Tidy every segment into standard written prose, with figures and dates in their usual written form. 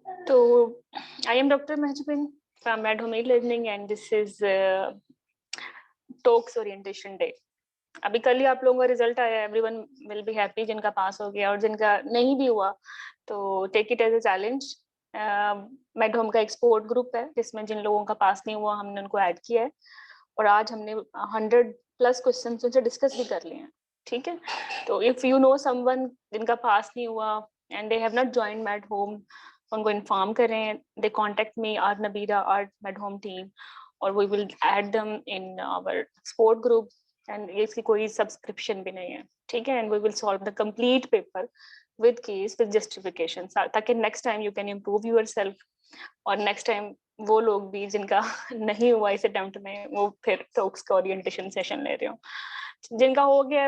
So, I am Dr. Mahjubin from At-Home E-Learning and this is Talks Orientation Day. अभी कल ही आप लोगों का रिजल्ट आया, एवरीवन विल बी हैप्पी जिनका पास हो गया और जिनका नहीं भी हुआ तो take it as a challenge. Medhome का एक सपोर्ट ग्रुप है जिसमें जिन लोगों का पास नहीं हुआ हमने उनको ऐड किया है और आज हमने 100+ क्वेश्चन उनसे डिस्कस भी कर लिए हैं। ठीक है, तो इफ यू नो समवन जिनका पास नहीं हुआ and they have not joined Medhome, उनको इन्फॉर्म करें, they contact me or Nabira or Medhome team और we will add them in our support group and इसकी कोई सब्सक्रिप्शन भी नहीं है। ठीक है, and we will solve the complete paper with case with justification ताकि next time you can improve yourself और नेक्स्ट टाइम वो लोग भी जिनका नहीं हुआ इस अटेम्प्ट में वो फिर टॉक्स का ओरिएंटेशन सेशन ले रहे हो। जिनका हो गया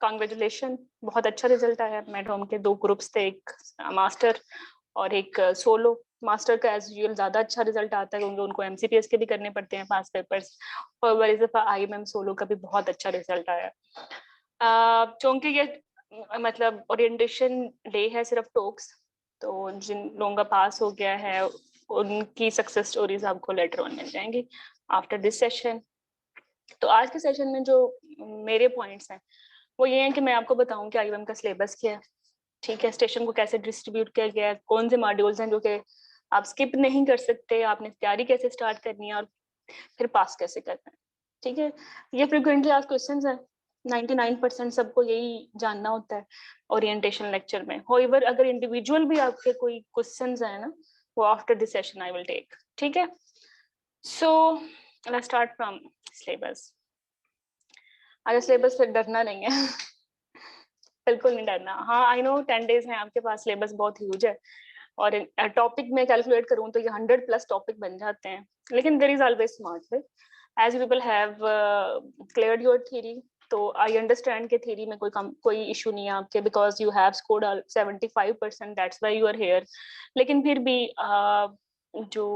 कांग्रेचुलेशन, बहुत अच्छा रिजल्ट आया। मेडहोम के 2 ग्रुप्स थे, एक मास्टर और एक सोलो। मास्टर का एज यूजुअल ज्यादा अच्छा रिजल्ट आता है क्योंकि उनको एमसीपीएस के भी करने पड़ते हैं 5 पेपर्स और इस दफा आईएमएम सोलो का भी बहुत अच्छा रिजल्ट आया। क्योंकि ये मतलब ओरिएंटेशन डे है सिर्फ टॉक्स, तो जिन लोगों का पास हो गया है उनकी सक्सेस स्टोरीज आपको लेटर ऑन मिल जाएंगी आफ्टर दिस सेशन। तो आज के सेशन में जो मेरे पॉइंट्स हैं वो ये हैं कि मैं आपको बताऊं कि आईएमएम का सिलेबस क्या है। ठीक है, स्टेशन को कैसे डिस्ट्रीब्यूट किया गया है, कौन से मॉड्यूल्स हैं जो कि आप स्किप नहीं कर सकते, आपने तैयारी कैसे स्टार्ट करनी है और फिर पास कैसे करना है। ठीक है, ये फ्रिक्वेंटली आज क्वेश्चंस हैं, 99% सबको यही जानना होता है ओरिएंटेशन लेक्चर में। होएवर अगर इंडिविजुअल भी आपके कोई क्वेश्चंस हैं ना वो after this session I will take. ठीक है, so let's start from syllabus. अगर सिलेबस से डरना नहीं है बिल्कुल नहीं डरना। हाँ आई नो 10 डेज हैं आपके पास, सिलेबस बहुत ह्यूज है और टॉपिक में कैलकुलेट करूँ तो ये 100+ टॉपिक बन जाते हैं, लेकिन there is always smart way as people have cleared your theory. तो आई अंडरस्टैंड के थ्योरी में कोई इशू नहीं है आपके because you have scored 75%, that's why you are here. लेकिन फिर भी जो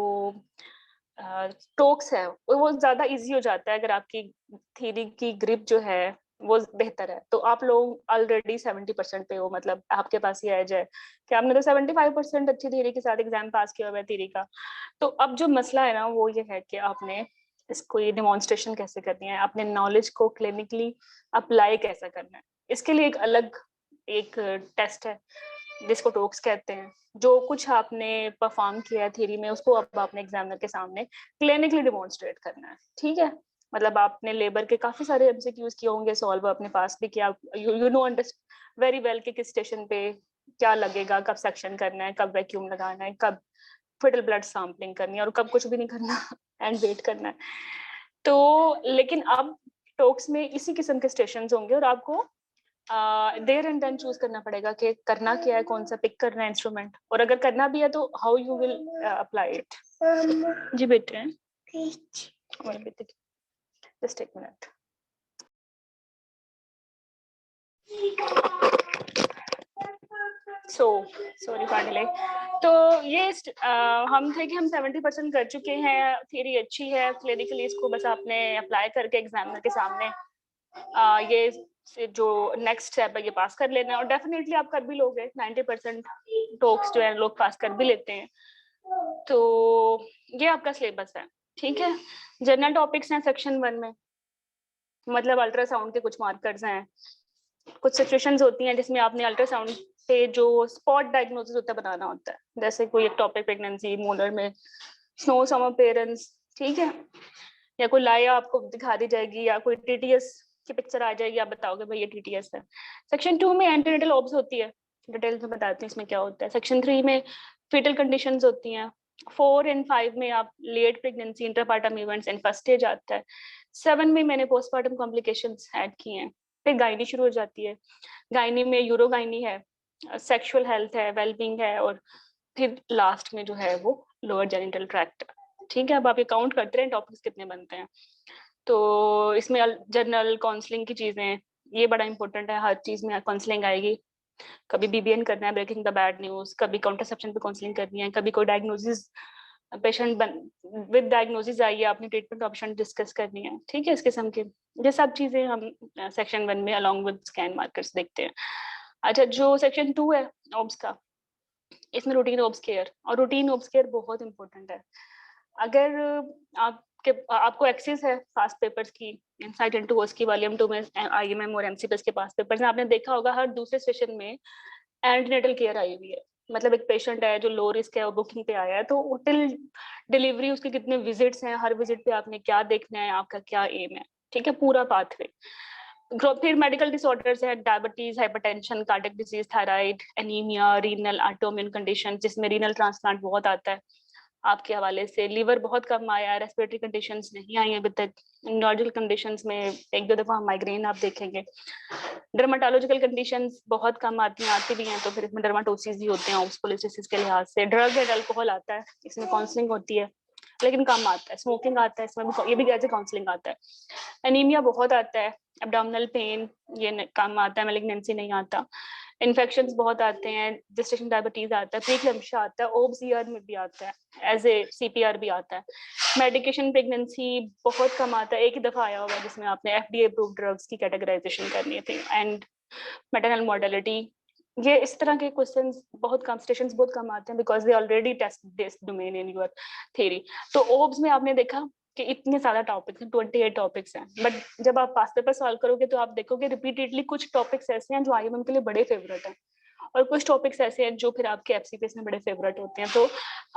टॉक्स है वो ज्यादा इजी हो जाता है अगर आपकी थ्योरी की ग्रिप जो है वो बेहतर है। तो आप लोग ऑलरेडी 70% पे हो, मतलब आपके पास ये एज है कि आपने तो 75% अच्छी थ्योरी के साथ एग्जाम पास किया हुआ है थ्योरी का। तो अब जो मसला है ना वो ये है कि आपने इसको ये डिमॉन्स्ट्रेशन कैसे करनी है, अपने नॉलेज को क्लिनिकली अप्लाई कैसे करना है। इसके लिए एक अलग एक टेस्ट है जिसको टॉक्स कहते हैं। जो कुछ आपने परफॉर्म किया है थ्योरी में उसको अब आपने एग्जामिनर के सामने क्लिनिकली डिमॉन्स्ट्रेट करना है। ठीक है, मतलब आपने लेबर के काफी सारे एमसीक्यूज किए होंगे सॉल्व अपने पास भी किया, यू नो वेरी वेल कि किस स्टेशन पे क्या लगेगा, कब सेक्शन करना है, कब वैक्यूम लगाना है, कब फिटल ब्लड सैंपलिंग करनी है और कब कुछ भी नहीं करना एंड वेट करना है। तो लेकिन अब टॉक्स में इसी किस्म के स्टेशन होंगे और आपको देयर एंड देन चूज करना पड़ेगा कि करना क्या है, कौन सा पिक करना है इंस्ट्रूमेंट, और अगर करना भी है तो how you will apply it. जी बेटे, जस्ट एक मिनट। Sorry for delay. तो ये हम थे कि हम 70% कर चुके हैं, थ्योरी अच्छी है, क्लिनिकली इसको बस आपने अप्लाई करके एग्जामिनर के सामने ये जो नेक्स्ट स्टेप है ये पास कर लेना है और डेफिनेटली आप कर भी लोगे। 90% टॉक्स जो है लोग पास कर भी लेते हैं। तो ये आपका सिलेबस है। ठीक है, जनरल टॉपिक्स हैं सेक्शन 1 में, मतलब अल्ट्रासाउंड के कुछ मार्कर्स हैं, कुछ सिचुएशंस होती हैं जिसमें आपने अल्ट्रासाउंड पे जो स्पॉट डायग्नोसिस होता है बनाना होता है, जैसे कोई एक टॉपिक प्रेगनेंसी, मोलर में स्नो सम अपीयरेंस। ठीक है, या कोई लाया आपको दिखा दी जाएगी या कोई टीटीएस की पिक्चर आ जाएगी, आप बताओगे भाई ये टीटीएस है। सेक्शन 2 में एंटीनेटल ऑब्स होती है, डिटेल में बताती हूँ इसमें क्या होता है। सेक्शन 3 में फीटल कंडीशंस होती हैं। 4 एंड 5 में आप late pregnancy, intrapartum events and first stage आता है। 7 में मैंने पोस्टपार्टम कॉम्प्लिकेशंस ऐड किए हैं। फिर गायनी शुरू हो जाती है, गायनी में यूरोगायनी है, सेक्सुअल हेल्थ है, वेलबींग है और फिर लास्ट में जो है वो लोअर जेनिटल ट्रैक्ट। ठीक है, अब आप ये काउंट करते रहे टॉपिक्स कितने बनते हैं। तो इसमें जनरल काउंसलिंग की चीजें, ये बड़ा इंपॉर्टेंट है, हर चीज में काउंसलिंग आएगी। कभी बीबीएन करना है, ब्रेकिंग द बैड न्यूज, कभी काउंटरसेप्शन पे काउंसलिंग करनी है, कभी कोई डायग्नोसिस पेशेंट विद डायग्नोसिस आई है, आपने ट्रीटमेंट ऑप्शन डिस्कस करनी है। ठीक है, इस किस्म के ये सब चीजें हम सेक्शन 1 में अलॉन्ग विद स्कैन मार्कर्स देखते हैं। अच्छा, जो सेक्शन 2 है ऑब्स का, इसमें रूटीन ओब्स केयर, और रूटीन ओब्स केयर बहुत इंपॉर्टेंट है। अगर आपको एक्सेस है पास्ट पेपर्स की, इनसाइट इनटू ओस की वॉल्यूम 2 में आईएमएम और एमसीपीएस के पास्ट पेपर्स में, आपने देखा होगा हर दूसरे सेशन में एंटीनेटल केयर आई हुई है। मतलब एक पेशेंट है जो लो रिस्क है, वो बुकिंग पे आया है, तो टिल डिलीवरी उसके कितने विजिट्स हैं, हर विजिट पे आपने क्या देखना है, आपका क्या एम है, ठीक है, पूरा पाथवे। फिर मेडिकल डिसऑर्डर्स है, diabetes, hypertension, cardiac disease, thyroid, anaemia, renal autoimmune condition, जिसमें रीनल ट्रांसप्लांट बहुत आता है आपके हवाले से, लिवर बहुत कम आया, रेस्पिरेटरी कंडीशंस नहीं आई अभी तक, न्यूरोलॉजिकल कंडीशंस में एक दो दफा माइग्रेन आप देखेंगे, डर्माटोलॉजिकल कंडीशंस बहुत कम आती भी हैं, तो फिर इसमें डर्माटोसिस भी होते हैं ऑस्कोलिसिस के लिहाज से, ड्रग एंड अल्कोहल आता है, इसमें काउंसलिंग होती है लेकिन कम आता है, स्मोकिंग आता है इसमें भी, ये भी एज ए काउंसलिंग आता है, एनीमिया बहुत आता है, एब्डोमिनल पेन ये कम आता है, मैलिग्नेंसी नहीं आता, इन्फेक्शंस बहुत आते हैं, जेस्टेशन डायबिटीज आता है, प्रीक्लैम्सिया आता है, ओब्स में भी आता है, एज ए सीपीआर भी आता है, मेडिकेशन प्रेगनेंसी बहुत कम आता है, एक ही दफा आया होगा जिसमें आपने एफडीए अप्रूव्ड ड्रग्स की कैटेगराइजेशन करनी थी, एंड मैटरनल मॉर्टेलिटी, ये इस तरह के क्वेश्चंस बहुत कम, स्टेशंस बहुत कम आते हैं because they already test this domain in your theory. तो ओब्स में आपने देखा कि इतने सारा टॉपिक्स हैं, 28 टॉपिक्स हैं, बट जब आप पास्ट पेपर सॉल्व करोगे तो आप देखोगे रिपीटेडली कुछ टॉपिक्स ऐसे हैं जो आईएमएम के लिए बड़े फेवरेट हैं, और कुछ टॉपिक्स ऐसे हैं जो फिर आपके एफसीपीएस में बड़े फेवरेट होते हैं। तो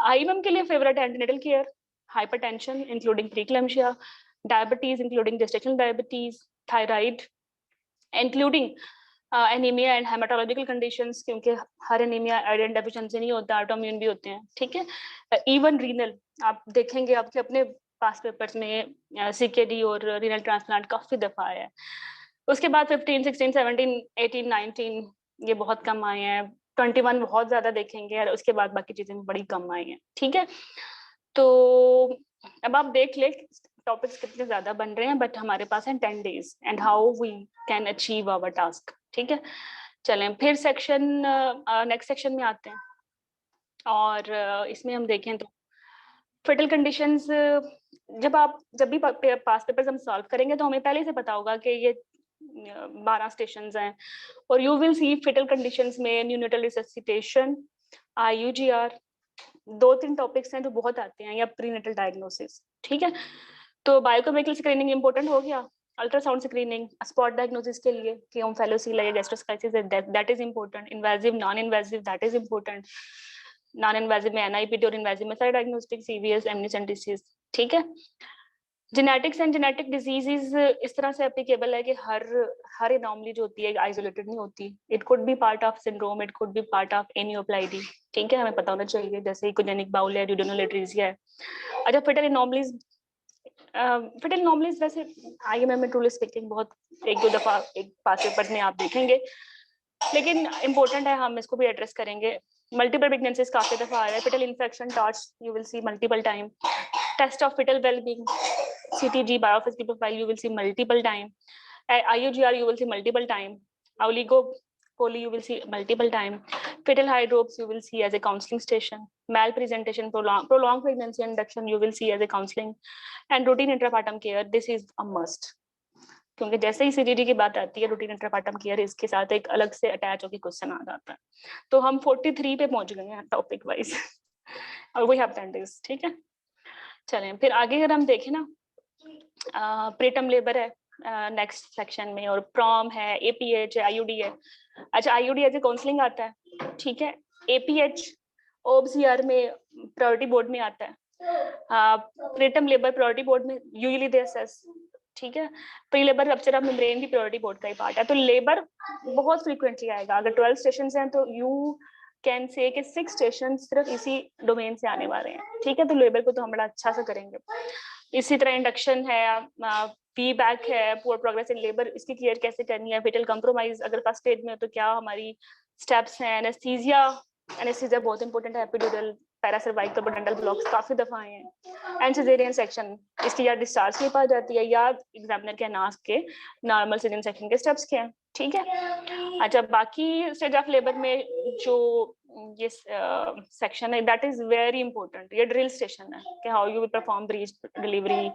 आईएमएम के लिए फेवरेट है antenatal care, hypertension including pre-eclampsia, diabetes including gestational diabetes, thyroid including anaemia and haematological conditions, क्योंकि हर एनीमिया आयरन डेफिशिएंसी नहीं होता, ऑटोइम्यून भी होते हैं, ठीक है, इवन रीनल आप देखेंगे आपके अपने पास पेपर्स में सीकेडी और रीनल ट्रांसप्लांट काफी दफा आया है। उसके बाद 15, 16, 17, 18, 19 ये बहुत कम आए हैं, 21 बहुत ज्यादा देखेंगे, और उसके बाद बाकी चीजें बड़ी कम आई हैं, ठीक है। तो अब आप देख ले टॉपिक्स कितने ज्यादा बन रहे हैं, बट हमारे पास है 10 days and how we can achieve our task, ठीक है। चलें फिर सेक्शन, नेक्स्ट सेक्शन में आते हैं, और इसमें हम देखें तो फेटल कंडीशंस, जब भी पास पेपर्स हम सॉल्व करेंगे तो हमें पहले से पता होगा कि ये 12 स्टेशंस हैं, और you will see fetal conditions में न्यूनेटल रिससिटेशन, आईयूजीआर, 2-3 टॉपिक्स हैं जो बहुत आते हैं, या प्रीनेटल डायग्नोसिस, ठीक है। तो बायोकेमिकल स्क्रीनिंग इंपॉर्टेंट हो गया, अल्ट्रासाउंड स्क्रीनिंग स्पॉट डायग्नोसिस के लिए कि ओम्फेलोसील या gastroschisis that is important, invasive non invasive that is important, non invasive में एनआईपीटी और इन्वेजिव में सारे डायग्नोस्टिक सीवीएस एमनिसेंटिसिस, ठीक है। जेनेटिक्स एंड जेनेटिक डिजीजेस इस तरह से एप्लीकेबल है कि हर एनॉमली जो होती है आइसोलेटेड नहीं होती, it could be part of syndrome, it could be part of aneuploidy, ठीक है, हमें पता होना चाहिए, जैसे इकोजेनिक बाउल है, ड्यूडेनल एट्रीजिया है। अच्छा फेटल एनॉमलीज वैसे आईएमएम में ट्रूली स्पीकिंग बहुत एक दो दफा एक पास पेपर में आप देखेंगे, लेकिन इंपॉर्टेंट है, हम इसको भी एड्रेस करेंगे। मल्टीपल प्रेगनेंसीज काफी दफा आ रहा है, fetal infection TORCH you will see multiple time, test of fetal well-being, CTG, biophysical profile, you will see multiple time. IUGR, you will see multiple time. Oligopoly, you will see multiple time. Fetal hydropes, you will see as a counseling station. Malpresentation, prolonged pregnancy induction, you will see as a counseling. And routine intrapartum care, this is a must. क्योंकि जैसे ही CGD की बात आती है, routine intrapartum care इसके साथ एक अलग से अटैच होकर क्वेश्चन आ जाता है। तो हम 43 पे पहुंच गए हैं टॉपिक वाइज, और वी हैव 10 days, ठीक है। चलें फिर आगे अगर हम देखें ना, प्रीटर्म लेबर है नेक्स्ट सेक्शन में, और प्रॉम है, एपीएच है, आईयूडी है। अच्छा आईयूडी एज ए काउंसलिंग आता है, ठीक है। एपीएच ओबसीआर में प्रायोरिटी बोर्ड में आता है, प्रीटर्म लेबर प्रायोरिटी बोर्ड में यूजुअली दे असेस, ठीक है। Pre labour rupture of membrane भी प्रायोरिटी बोर्ड का ही पार्ट है। तो लेबर बहुत फ्रीक्वेंटली आएगा, अगर 12 स्टेशन हैं तो यू कैन से कि 6 स्टेशन सिर्फ इसी डोमेन से आने वाले हैं, ठीक है। तो लेबर को तो हम बड़ा अच्छा से करेंगे। इसी तरह इंडक्शन है, फीडबैक है, पुअर प्रोग्रेस इन लेबर, इसकी केयर कैसे करनी है, फेटल कंप्रोमाइज अगर फर्स्ट स्टेज में तो क्या हमारी स्टेप्स हैं, एनेस्थीसिया बहुत इंपॉर्टेंट है, एपिड्यूरल, पैरासर्वाइकल पोटेंशियल ब्लॉक्स काफी दफा आए हैं, एंड सिजेरियन सेक्शन इसकी या डिस्चार्ज स्लिप आ जाती है, या एग्जामिनर के नास के नॉर्मल सिजेरियन सेक्शन के स्टेप्स क्या हैं, ठीक है। अच्छा बाकी स्टेज ऑफ लेबर में जो ये सेक्शन है, दैट इज वेरी इंपॉर्टेंट। ये ड्रिल स्टेशन है कि how you will perform breech delivery,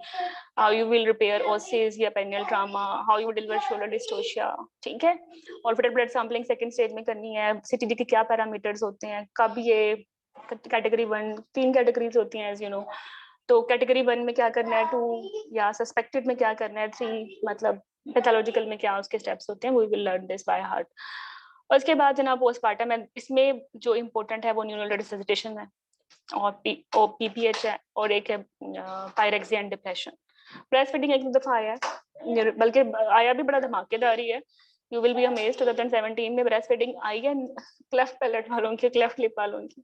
how you will repair OASIS या perineal trauma, how you deliver shoulder dystocia, ठीक है। और फिर ब्लड सैंपलिंग सेकंड स्टेज में करनी है। सीटीडी के क्या पैरामीटर्स होते हैं, कब ये कैटेगरी 1, 3 कैटेगरीज होती हैं एज यू नो। तो कैटेगरी 1 में क्या करना है, 2 या सस्पेक्टेड में क्या करना है, 3 मतलब पैथोलॉजिकल में क्या उसके स्टेप्स होते हैं, we will learn this by heart. और उसके बाद जनाब पोस्टमार्टम है, इसमें जो इम्पोर्टेंट है वो न्यूरोनल रिससिटेशन है और पीपीएच है और एक है pyrexia and depression. Breast feeding एक दफा आया है, बल्कि आया भी बड़ा धमाकेदार ही है। यू विल बी अमेज्ड 2017 में ब्रेस्ट फीडिंग आई है क्लेफ्ट पैलेट वालों की, क्लेफ्ट लिप वालों की,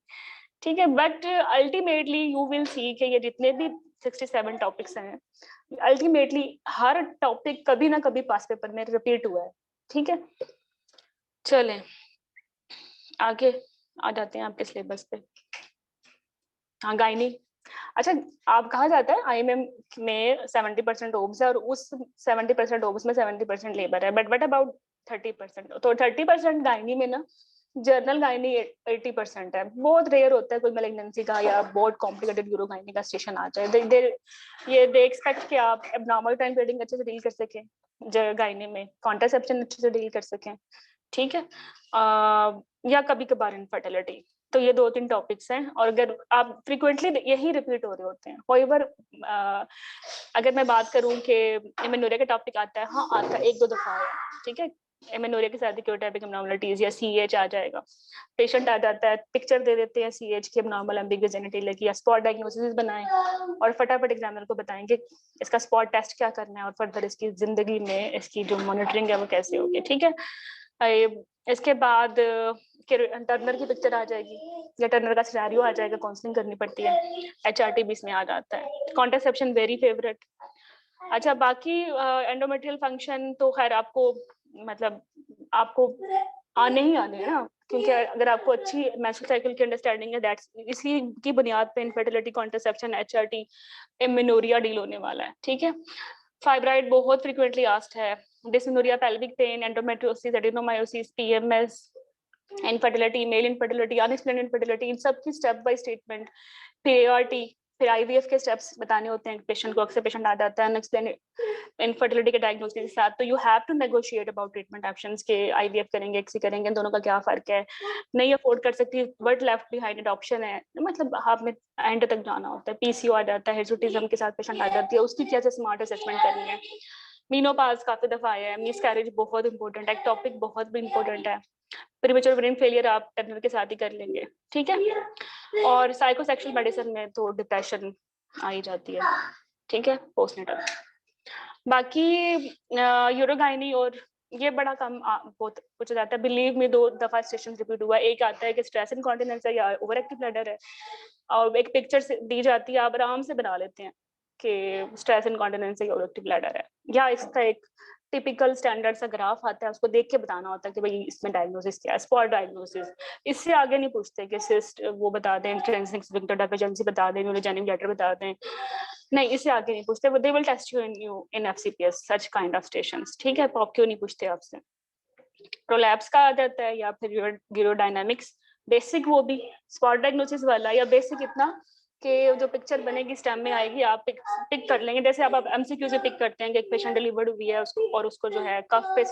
ठीक है। बट अल्टीमेटली यू विल सी कि ये जितने भी 67 टॉपिक्स हैं, अल्टीमेटली हर टॉपिक कभी ना कभी पास पेपर में रिपीट हुआ है, ठीक है। चलें आगे आ जाते हैं आपके सिलेबस पे। हाँ गायनी, अच्छा आप कहा जाता है आईएमएम में 70% ओब्स है और उस 70% ओब्स में 70% लेबर है, बट व्हाट अबाउट 30%? तो 30% गायनी में ना जर्नल गायनी 80% है। बहुत रेयर होता है कोई मैलिग्नेंसी का या बहुत कॉम्प्लिकेटेड यूरोगायनी का स्टेशन आ जाए। दे एक्सपेक्ट कि आप एबनॉर्मल टाइम पीरियड अच्छे से डील कर सकें गायनी में, कॉन्ट्रासेप्शन अच्छे से डील कर सकें, ठीक है, या कभी कभार इनफर्टिलिटी। तो ये 2-3 टॉपिक्स हैं और अगर आप फ्रीक्वेंटली यही रिपीट हो रहे होते हैं। होएवर अगर मैं बात करूं कि एमेनोरिया का टॉपिक आता है, हाँ आता है, 1-2 दफा आया, ठीक है। एमेनोरिया के साथ क्योटाइपिक एब्नॉर्मलिटीज या सीएच आ जाएगा, पेशेंट आ जाता है, पिक्चर दे देते हैं सीएच के एब्नॉर्मल एम्बिगुअस जेनिटल की, या स्पॉट डायग्नोसिस बनाएं और फटाफट एग्जामिनर को बताएंगे इसका स्पॉट टेस्ट क्या करना है और फर्दर इसकी जिंदगी में इसकी जो मॉनिटरिंग है वो कैसे होगी, ठीक है। इसके बाद टर्नर की पिक्चर आ जाएगी या टर्नर का सिनेरियो आ जाएगा, काउंसलिंग करनी पड़ती है, एचआरटी भी इसमें आ जाता है। Contraception very favourite. अच्छा बाकी एंडोमेट्रियल फंक्शन तो खैर आपको मतलब आपको आने ही आने हैं ना, क्योंकि अगर आपको अच्छी मेंस्ट्रुअल साइकिल की अंडरस्टैंडिंग है, दैट्स इसी की बुनियाद पे infertility, contraception, HRT, amenorrhoea deal होने वाला है, ठीक है। फाइब्राइड बहुत फ्रीक्वेंटली आस्क्ड है, dysmenorrhoea, pelvic pain, endometriosis, adenomyosis, PMS, infertility, male infertility, unexplained infertility, इन सब की स्टेप बाय स्टेटमेंट, पीआरटी, फिर आईवीएफ के स्टेप्स बताने होते हैं पेशेंट को। अक्सर पेशेंट आ जाता है अनएक्सप्लेन्ड इनफर्टिलिटी के डायग्नोसिस के साथ, तो you have to negotiate about treatment options के आईवीएफ करेंगे, एक्सी करेंगे, दोनों का क्या फर्क है, नहीं अफोर्ड कर सकती बट लेफ्ट बिहाइंड ऑप्शन है, मतलब आपने एंड तक जाना होता है। पीसीओ आ जाता है, हिर्सुटिज्म के साथ पेशेंट आ जाती है, उसकी कैसे स्मार्ट असेसमेंट करनी है। मीनोपाज काफी दफा आया है, मिसकैरेज बहुत इंपॉर्टेंट है, टॉपिक बहुत भी इंपॉर्टेंट है, प्रीमेच्योर ब्रेन फेलियर आप टर्नर के साथ ही कर लेंगे, ठीक है। और साइकोसेक्सुअल मेडिसिन में तो डिप्रेशन आ ही जाती है, ठीक है, पोस्टनेटल। बाकी यूरोगाइनी और ये बड़ा कम बहुत पूछा जाता है। बिलीव में 2 दफा स्टेशन रिपीट हुआ। एक आता है कि स्ट्रेस इनकॉन्टिनेंस है या ओवर एक्टिव ब्लैडर है, और एक पिक्चर दी जाती है, आप आराम से बना लेते हैं कि स्ट्रेस इनकॉन्टिनेंस है या ओवर एक्टिव ब्लैडर है, या इसका एक टिपिकल स्टैंडर्ड सा ग्राफ आता है, उसको देख के बताना होता है कि भाई इसमें डायग्नोसिस क्या है, स्पॉट डायग्नोसिस। इससे आगे नहीं पूछते कि सिस्ट वो बता दें, इंट्रिंसिक स्फिंक्टर डेफिशिएंसी बता दें, न्यूरोजेनिक ब्लैडर बता दें, नहीं इससे आगे नहीं पूछते। वो they will test you in FCPS such kind of stations, ठीक है। पॉप क्यों नहीं पूछते आपसे। प्रोलैप्स का आ जाता है या फिर यूरोडायनामिक्स बेसिक, वो भी स्पॉट डायग्नोसिस वाला, या बेसिक इतना कि जो पिक्चर बनेगी स्टेम में आएगी, आप पिक कर लेंगे। जैसे आप एमसीक्यू से पिक करते हैं कि एक पेशेंट डिलीवर्ड हुई है उसको और उसको जो है कफ पे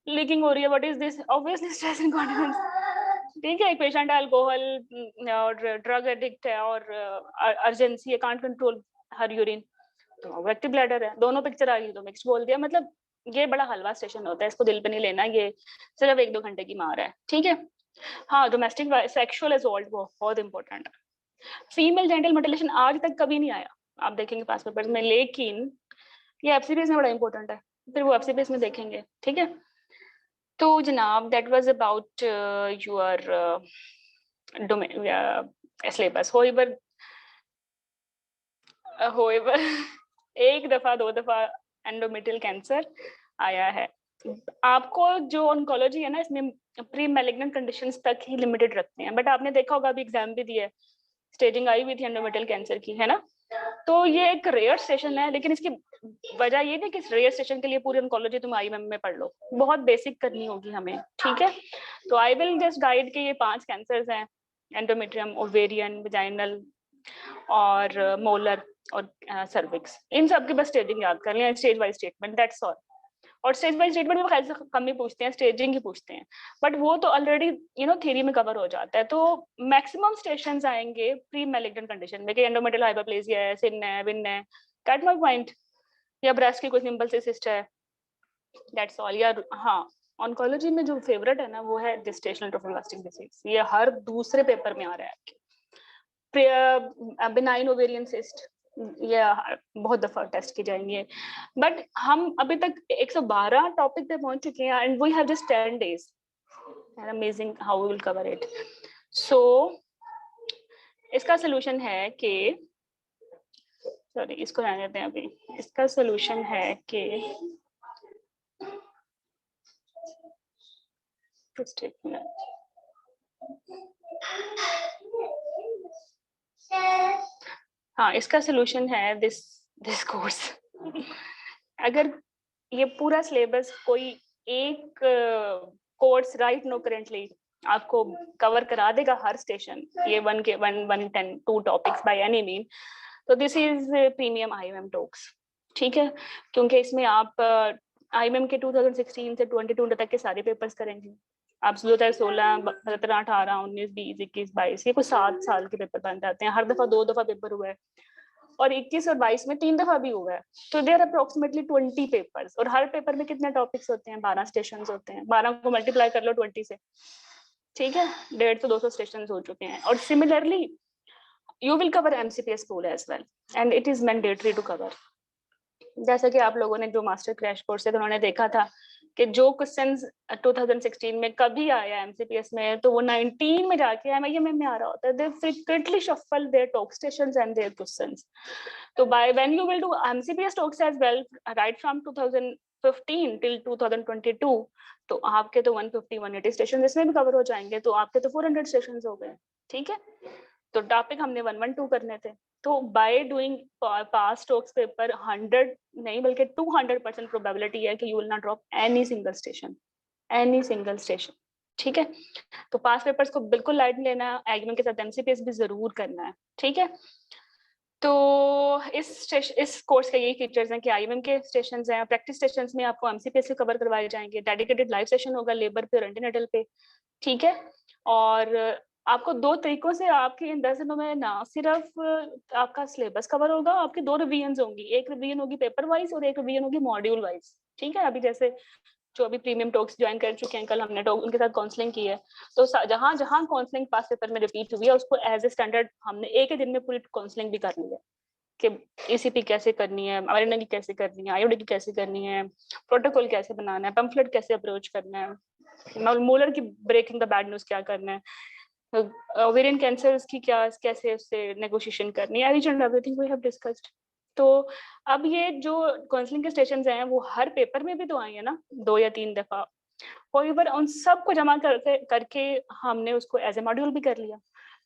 लीकिंग हो रही है, what is this, obviously stress incontinence, ठीक है। एक पेशेंट अल्कोहल और ड्रग एडिक्ट है और अर्जेंसी है, कांट कंट्रोल हर यूरिन, तो ओवरएक्टिव ब्लैडर है। दोनों पिक्चर आ गई तो मिक्स बोल दिया। मतलब ये बड़ा हलवा स्टेशन होता है, इसको दिल पे नहीं लेना, ये सिर्फ 1-2 घंटे की मार है, ठीक है। हाँ डोमेस्टिक सेक्सुअल असॉल्ट बहुत इंपॉर्टेंट है। फीमेल जेनिटल म्यूटिलेशन आज तक कभी नहीं आया, आप देखेंगे पास पेपर्स में, लेकिन ये एफसीपीएस में बड़ा इंपॉर्टेंट है, फिर वो एफसीपीएस में देखेंगे, ठीक है। तो जनाब that was about your syllabus. However एक दफा 2 दफा एंडोमेट्रियल कैंसर आया है। आपको जो ऑन्कोलॉजी है ना, इसमें प्री मैलिग्नेंट कंडीशंस तक ही लिमिटेड रखते हैं, बट आपने देखा होगा अभी एग्जाम भी दिया है, स्टेजिंग आई हुई थी एंडोमेट्रियल कैंसर की, है ना। तो ये एक रेयर स्टेशन है, लेकिन इसकी वजह ये नहीं कि इस रेयर स्टेशन के लिए पूरी ऑन्कोलॉजी तुम आईएमएम में पढ़ लो, बहुत बेसिक करनी होगी हमें, ठीक है। तो आई विल जस्ट गाइड के ये 5 कैंसर्स हैं एंडोमेट्रियम, ओवेरियन, वेजाइनल और मोलर और सर्विक्स। इन सब की बस स्टेजिंग याद कर लें, stage wise statement, that's all. और स्टेज वाइज स्टेटमेंट में खाली कम ही पूछते हैं, स्टेजिंग ही पूछते हैं, बट वो तो ऑलरेडी थ्योरी में कवर हो जाता है। तो मैक्सिमम स्टेशंस आएंगे प्री मैलिग्नेंट कंडीशन में कि एंडोमेट्रियल हाइपरप्लेसिया है, सिन है, विन है, गेट माय पॉइंट, या ब्रेस्ट की कोई सिंपल सी सिस्ट है, दैट्स ऑल। या हाँ, ऑन्कोलॉजी में जो फेवरेट है ना वो है जेस्टेशनल ट्रोफोब्लास्टिक डिसीज, ये हर दूसरे पेपर में आ रहा है आपके। बिनाइन ओवेरियन सिस्ट, ये बहुत दफा टेस्ट की जाएंगे, बट हम अभी तक 112 टॉपिक पे पहुंच चुके हैं and we have just 10 days, and amazing how we will cover it. So इसका सोल्यूशन है कि, सॉरी इसको रहने देते हैं अभी, इसका सोल्यूशन है कि just एक मिनट, हाँ इसका सोल्यूशन है दिस कोर्स। अगर ये पूरा सिलेबस कोई एक कोर्स राइट नो करेंटली आपको कवर करा देगा हर स्टेशन, ये 1 टॉपिक्स बाय एनी मीन, तो this is premium IMM talks, ठीक है। क्योंकि इसमें आप आईएमएम के 2016 से 22 तक के सारे पेपर्स करेंगे आप, 2016, 17, 18, 19, 20, 21, 22, ये कुछ 7 साल के पेपर बन जाते हैं, हर दफा 2 दफा पेपर हुआ है, और 21 और 22 में 3 दफा भी हुआ है। तो देयर अप्रोक्सीमेटली 20 पेपर्स, और हर पेपर में कितने टॉपिक्स होते हैं, 12 स्टेशन होते हैं, 12 को मल्टीप्लाई कर लो 20 से, ठीक है, 150 से 200 स्टेशन हो चुके हैं। और similarly you will cover MCPS pool as well, and it is mandatory to cover. जैसा कि आप लोगों ने जो मास्टर क्रैश कोर्स है तो उन्होंने देखा था कि जो क्वेश्चंस 2016 में कभी आया एमसीपीएस में, तो वो 19 में जाके एमआईएम में आ रहा होता है। They frequently shuffle their TOACS stations and their questions. तो by when you will do MCPS TOACS as well right from 2015 till 2022, तो आपके तो 150 180 स्टेशन इसमें भी कवर हो जाएंगे, तो आपके तो 400 स्टेशन हो गए, ठीक है। तो टॉपिक हमने 112 करने थे, तो by doing pass talks paper 100 नहीं बल्कि 200% प्रोबेबिलिटी है कि you will not drop any single station, ठीक है। तो पास पेपर्स को बिल्कुल लाइट लेना, एग्जाम के साथ एमसीपीएस भी जरूर करना है, ठीक है। तो इस कोर्स के यही फीचर्स हैं कि आईएमएम के स्टेशंस हैं, प्रैक्टिस स्टेशंस में आपको एमसीपीएस से कवर करवाए जाएंगे, डेडिकेटेड लाइव सेशन होगा लेबर पे और एंटीनेटल पे, ठीक है। और आपको 2 तरीकों से आपके इन 10 दिनों में ना सिर्फ आपका सिलेबस कवर होगा, आपकी 2 रिवीजन होंगी, एक रिवीजन होगी पेपर वाइज और एक रिवीजन होगी मॉड्यूल वाइज, ठीक है। अभी जैसे जो अभी प्रीमियम टॉक्स ज्वाइन कर चुके हैं, कल हमने उनके साथ काउंसलिंग की है, तो जहां जहां काउंसलिंग पास पेपर में रिपीट हुई है उसको एज ए स्टैंडर्ड हमने एक ही दिन में पूरी काउंसलिंग भी कर ली है कि ईसीपी कैसे करनी है, आरएनए की कैसे करनी है, आईओडी की कैसे करनी है, प्रोटोकॉल कैसे बनाना है, पंफलेट कैसे अप्रोच करना है, मोलर की ब्रेकिंग द बैड न्यूज क्या करना है, ओवेरियन कैंसर की कैसे उससे नेगोशिएशन करनी है, एवरीथिंग वी हैव डिस्कस्ड। तो अब ये जो काउंसलिंग के स्टेशंस हैं वो हर पेपर में भी तो आई है ना 2 या 3 दफा, और उन सबको जमा करके हमने उसको एज ए मॉड्यूल भी कर लिया।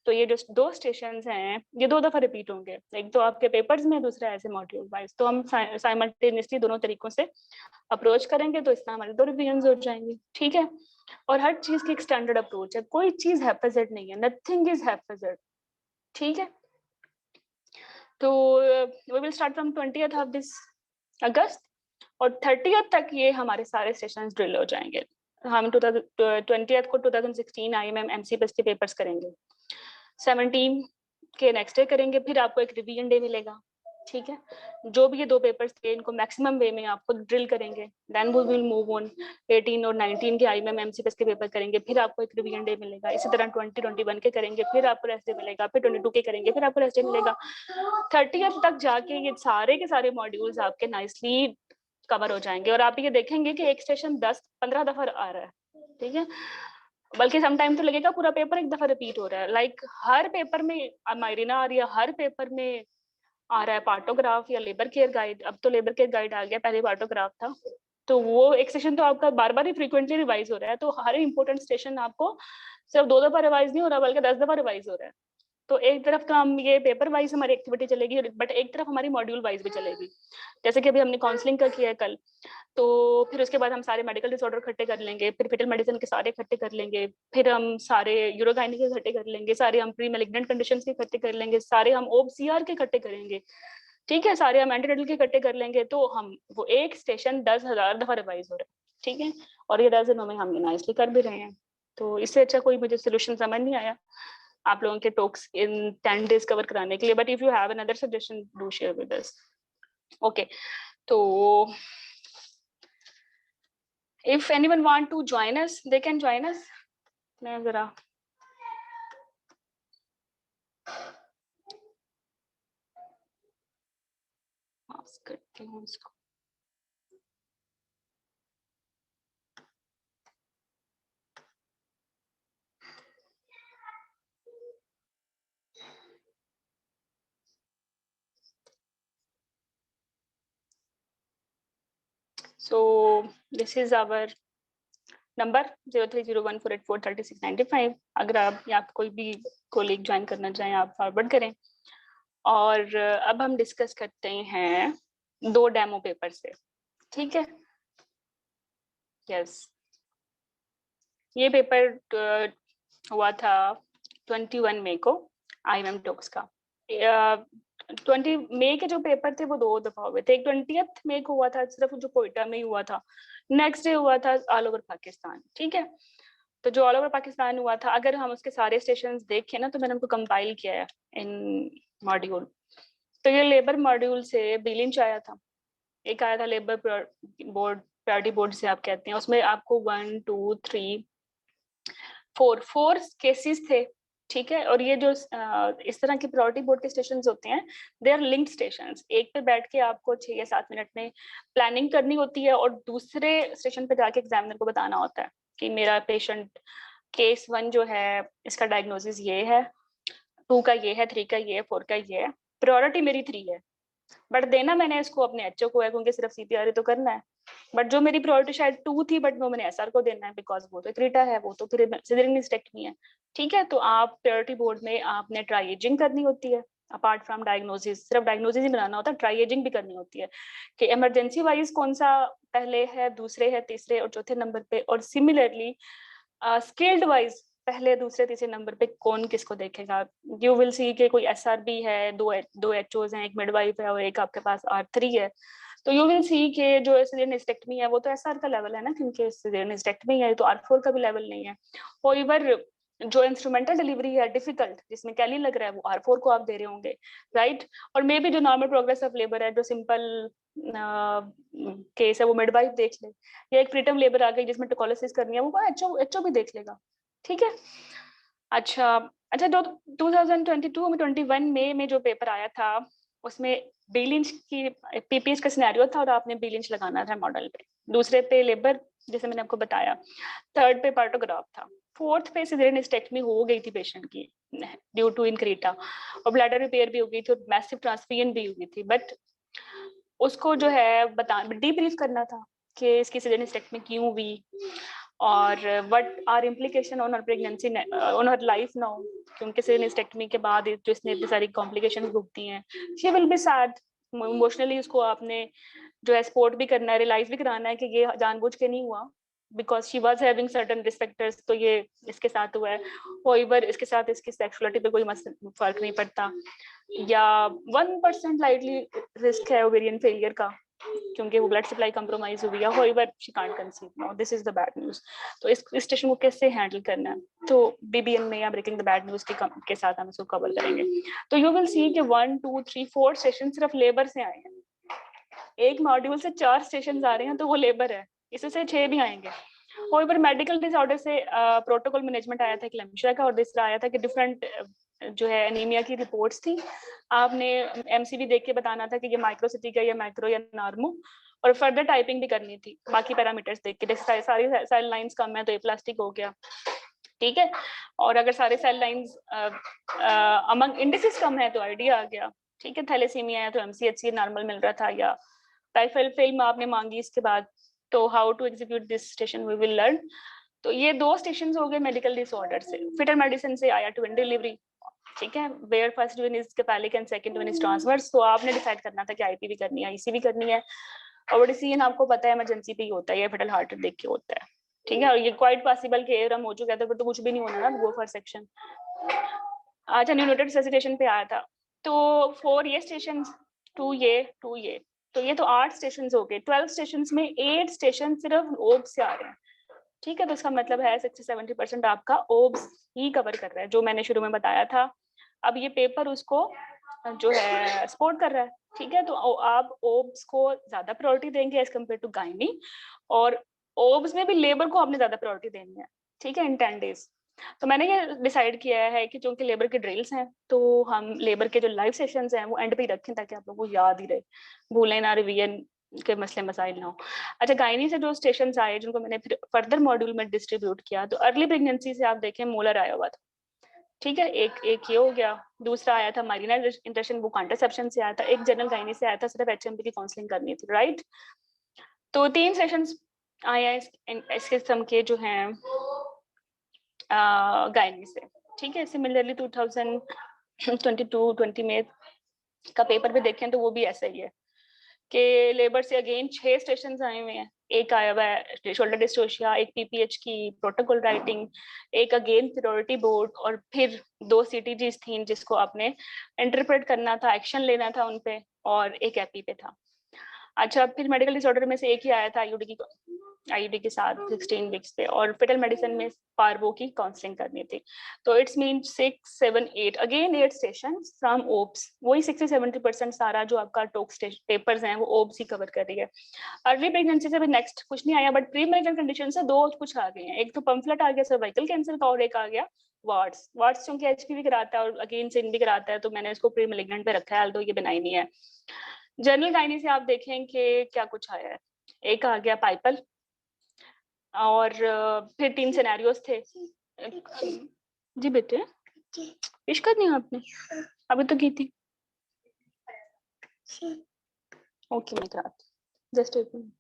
तो ये जो 2 स्टेशंस हैं ये 2 दफा रिपीट होंगे, एक तो आपके पेपर्स में, दूसरा एज ए मॉड्यूल वाइज। तो हम साइमल्टेनियसली दोनों तरीकों से अप्रोच करेंगे, तो इसमें हमारे 2 रिवीजन हो जाएंगे, ठीक है। और हर चीज की एक स्टैंडर्ड अप्रोच है, कोई चीज हैफेजेड नहीं है, नथिंग इज हैफेजेड, ठीक है। तो we will start from 20th of this August, और 30th तक ये हमारे सारे सेशंस ड्रिल हो जाएंगे। हम 20th को 2016 आईएमएम एमसीपीएस के पेपर्स करेंगे, 17 के नेक्स्ट डे करेंगे, फिर आपको एक रिवीजन डे मिलेगा, ठीक है। जो भी ये 2 पेपर्स थे इनको मैक्सिमम वे में आपको ड्रिल करेंगे, then we will move on 18 और 19 के आईएमएम एमसीपीएस के पेपर करेंगे, फिर आपको एक रिवीजन डे मिलेगा। इसी तरह 2021 के करेंगे, फिर आपको रेस्ट डे मिलेगा, फिर 22 के करेंगे, फिर आपको रेस्ट डे मिलेगा। 30th तक जाके ये सारे के सारे मॉड्यूल्स आपके नाइसली कवर हो जाएंगे, और आप ये देखेंगे कि एक स्टेशन 10-15 दफा आ रहा है, ठीक है। बल्कि सम टाइम तो लगेगा पूरा पेपर एक दफा रिपीट हो रहा है, लाइक हर पेपर में मायरीना आ रही है, हर पेपर में आ रहा है पार्टोग्राफ या लेबर केयर गाइड। अब तो लेबर केयर गाइड आ गया, पहले पार्टोग्राफ था, तो वो एक सेशन तो आपका बार बार ही फ्रीक्वेंटली रिवाइज हो रहा है। तो हर इंपॉर्टेंट स्टेशन आपको सिर्फ 2 दफा रिवाइज नहीं हो रहा बल्कि 10 दफा रिवाइज हो रहा है। तो एक तरफ का हम ये पेपर वाइज हमारी एक्टिविटी चलेगी, बट एक तरफ हमारी मॉड्यूल वाइज भी चलेगी। जैसे कि अभी हमने काउंसलिंग का किया है कल, तो फिर उसके बाद हम सारे मेडिकल डिसऑर्डर इकट्ठे कर लेंगे, फिर फिटल मेडिसिन के सारे इकट्ठे कर लेंगे, फिर हम सारे यूरोगाइनी के इकट्ठे कर लेंगे, सारे हम प्री मैलिग्नेंट कंडीशंस के इकट्ठे कर लेंगे, सारे हम ओबसीआर के इकट्ठे करेंगे, ठीक है, सारे हम एंटीनेटल के इकट्ठे कर लेंगे। तो हम वो एक स्टेशन 10,000 दफा रिवाइज हो रहा है, ठीक है, और ये 10 दिनों में हम ये नाइसली कर भी रहे हैं। तो इससे अच्छा कोई मुझे सोल्यूशन समझ नहीं आया आप लोगों के टॉक्स इन 10 days कवर कराने के लिए, but if you have another suggestion do share with us. Okay, तो if anyone want to join us, they can join us. मैं जरा पास करती हूँ इसको। So this is our number 030148439695। अगर आप या कोई भी कोलीग ज्वाइन करना चाहें आप फॉरवर्ड करें। और अब हम डिस्कस करते हैं 2 डेमो पेपर से, ठीक है। यस, ये पेपर हुआ था 21 मई को IIM टॉक्स का। 20 मई के जो पेपर थे वो 2 दफा हुए थे। एक 20th मई को हुआ था सिर्फ जो कोयटा में ही हुआ था, नेक्स्ट डे हुआ था ऑल ओवर पाकिस्तान, ठीक है। तो जो ऑल ओवर पाकिस्तान हुआ था, अगर हम उसके सारे स्टेशन देखें ना, तो मैंने उनको कंपाइल किया है इन मॉड्यूल। तो ये लेबर मॉड्यूल से बिलिंच आया था, एक आया था लेबर बोर्ड प्रायोरिटी बोर्ड से आप कहते हैं, उसमें आपको 1 2 3 4 केसेस थे, ठीक है। और ये जो इस तरह के प्रायोरिटी बोर्ड के स्टेशन होते हैं, दे आर लिंक्ड स्टेशन। एक पे बैठ के आपको 6 या 7 मिनट में प्लानिंग करनी होती है, और दूसरे स्टेशन पे जाके एग्जामिनर को बताना होता है कि मेरा पेशेंट केस 1 जो है इसका डायग्नोसिस ये है, 2 का ये है, 3 का ये है, 4 का ये है, प्रायोरिटी मेरी 3 है, बट देना मैंने इसको अपने एचओ को है, क्योंकि सिर्फ CPR तो करना है। बट जो मेरी प्रायोरिटी शायद 2 थी, बट वो मैंने SR को देना है, बिकॉज वो तो क्रीटा है, वो तो फिर सिजरियन हिस्टेक्टमी है, ठीक है। तो आप प्रायोरिटी बोर्ड में आपने ट्राई एजिंग करनी होती है, अपार्ट फ्रॉम डायग्नोसिस। सिर्फ डायग्नोसिस ही बनाना होता है, ट्राई एजिंग भी करनी होती है कि इमरजेंसी वाइज कौन सा पहले है, दूसरे है, तीसरे और चौथे नंबर पे, और सिमिलरली स्किल्ड वाइज पहले, दूसरे, तीसरे नंबर पे कौन किसको देखेगा। यू विल सी कि कोई SRB है, दो HOs हैं, एक मिडवाइफ है और एक आपके पास R3 है। तो यू विल सी कि जो सिजरियन हिस्टेक्टमी है वो तो SR का लेवल है ना, क्योंकि सिजरियन हिस्टेक्टमी है, तो R4 का भी लेवल नहीं है। होइवर जो इंस्ट्रूमेंटल डिलीवरी है डिफिकल्ट, जिसमें कैली लग रहा है, वो R4 को आप दे रहे होंगे, राइट। और मे बी जो नॉर्मल प्रोग्रेस ऑफ लेबर है, जो सिंपल केस है, वो मिडवाइफ देख ले, या एक प्रीटर्म लेबर आ गई जिसमें टोकोलिसिस करनी है, वो HO भी देख लेगा, ठीक है। अच्छा अच्छा, जो 2022 में 21 मई में जो पेपर आया था, उसमें बिलिंच की PPS का सिनेरियो था, और आपने बिलिंच लगाना था मॉडल पे, दूसरे पे लेबर जैसे मैंने आपको बताया, थर्ड पे पार्टोग्राफ था, फोर्थ पे सिजरियन हिस्टेक्टमी हो गई थी पेशेंट की ड्यू टू इनक्रीटा, और ब्लैडर रिपेयर भी हो गई थी, और मैसिव ट्रांसफ्यूजन भी हुई थी। बट उसको जो है बता डीब्रीफ करना था कि इसकी सिजरियन हिस्टेक्टमी क्यों हुई, और what are implication on her pregnancy, on her life now, क्योंकि सिजरियन हिस्टेक्टमी के बाद जो इसने इतनी सारी कॉम्प्लिकेशंस भुगती हैं, she will be sad emotionally. उसको आपने जो है सपोर्ट भी करना है, रियलाइज भी कराना है कि ये जानबूझ के नहीं हुआ, because she was having certain respecters, तो ये इसके साथ हुआ है। होइवर इसके साथ इसकी सेक्सुअलिटी पे कोई फर्क नहीं पड़ता, या 1% लाइटली रिस्क है ओवेरियन फेलियर का, क्योंकि वो ब्लड सप्लाई कंप्रोमाइज हुई है, however she can't conceive now, this is the bad news. तो इस स्टेशन को कैसे हैंडल करना है, तो BBN में या ब्रेकिंग द बैड न्यूज के साथ हम इसको कवर करेंगे। तो यू विल सी कि 1 2 3 4 स्टेशन सिर्फ लेबर से आए हैं, एक मॉड्यूल से 4 स्टेशन आ रहे हैं, तो वो लेबर है, इससे 6 भी आएंगे। होइवर मेडिकल डिसऑर्डर से प्रोटोकॉल मैनेजमेंट आया था क्लेम्शिया का, और दूसरा आया था कि डिफरेंट जो है एनीमिया की रिपोर्ट्स थी, आपने MCV देख के बताना था कि ये माइक्रोसिटी का या माइक्रो या नॉर्मो, और फर्दर टाइपिंग भी करनी थी बाकी पैरामीटर्स देख के, जैसे सारी सेल लाइंस कम है तो ये प्लास्टिक हो गया, ठीक है। और अगर सारे सेल लाइंस अमंग इंडिसेस कम है तो ID आ गया, ठीक है। थैलेसीमिया है तो MCHC नॉर्मल मिल रहा था, या टाइफाइड फिल्म आपने मांगी इसके बाद, तो how to execute this station we will learn. तो ये 2 स्टेशन हो गए मेडिकल डिसऑर्डर से। फिटर मेडिसिन से आया ट्विन डिलीवरी, ठीक है, where first one is cephalic and second one is transverse. तो आपने डिसाइड करना था कि आईपीवी करनी है, ईसीवी करनी है, और डिसीजन आपको पता है इमरजेंसी पे ही होता है या फेटल हार्ट देख के होता है। ठीक है, और ये क्वाइट पॉसिबल कि एरम हो चुका था फिर तो कुछ भी नहीं होना ना, गो फॉर सेक्शन। अच्छा, न्यूनेटेड रेसिटेशन पे आया था, तो 4 ये स्टेशन, 2 ये, 2 ये, तो ये तो 8 स्टेशन हो गए। 12 स्टेशन में 8 स्टेशन सिर्फ ओब्स से आ रहे हैं। ठीक है, तो इसका मतलब है 60-70% आपका ओब्स ही कवर कर रहा है, जो मैंने शुरू में बताया था। अब ये पेपर उसको जो है सपोर्ट कर रहा है। ठीक है, तो आप ओब्स को ज्यादा प्रायोरिटी देंगे एज कम्पेयर टू गायनी, और ओब्स में भी लेबर को आपने ज्यादा प्रायोरिटी देनी है। ठीक है, इन 10 डेज। तो मैंने ये डिसाइड किया है कि चूंकि लेबर के ड्रिल्स हैं, तो हम लेबर के जो लाइव सेशंस हैं वो एंड पे ही रखें, ताकि आप लोगों को याद ही रहे, भूलें ना, रिवीजन के मसले मसाइल ना हो। अच्छा, गायनी से जो स्टेशन आए जिनको मैंने फिर फर्दर मॉड्यूल में डिस्ट्रीब्यूट किया, तो अर्ली प्रेगनेंसी से आप देखें मोलर आया हुआ था। ठीक है, एक ये हो गया। दूसरा आया था माइग्रेना इंटरेक्शन, वो कॉन्ट्रासेप्शन से आया था। एक जनरल गायनी से आया था, सिर्फ एचएमपी की काउंसलिंग करनी थी, राइट। तो 3 सेशंस आए हैं इस किस्म के जो हैं गायनी से। ठीक है, सिमिलरली 2022-20 में का पेपर भी देखें तो वो भी ऐसा ही है कि लेबर से अगेन 6 स्टेशन आए हुए हैं। एक आया हुआ है शोल्डर डिस्टोशिया, एक पीपीएच की प्रोटोकॉल राइटिंग, एक अगेन प्रायोरिटी बोर्ड, और फिर 2 सीटीजीज थी जिसको आपने इंटरप्रेट करना था, एक्शन लेना था उन पे, और एक एपी पे था। अच्छा, फिर मेडिकल डिसऑर्डर में से एक ही आया था आईयूडी के साथ 16 वीक्स पे, और फेटल मेडिसिन में पार्वो की काउंसलिंग करनी थी। तो it's mean 6, 7, 8 again 8 station from obs. वही 60-70% सारा जो आपका टोक पेपर्स हैं वो ओब्स ही कवर कर रही है। अर्ली प्रेगनेंसी से भी नेक्स्ट कुछ नहीं आया, बट प्री मेरिटल कंडीशन से 2 कुछ आ गए हैं। एक तो पम्फलेट आ गया सर्वाइकल कैंसर का, और एक आ गया वार्ड्स चूंकि एचपीवी कराता है और अगेन सिन भी कराता है, तो मैंने इसको प्री मेलिग्नेंट पे रखा है, तो ये बनाई नहीं है। जनरल गायनी से आप देखें कि क्या कुछ आया है। एक आ गया पाइपल, और फिर 3 सिनेरियोस थे। जी बेटे, विश करनी है आपने? अभी तो की थी। ओके, मैं कराती, जस्ट 1 मिनट।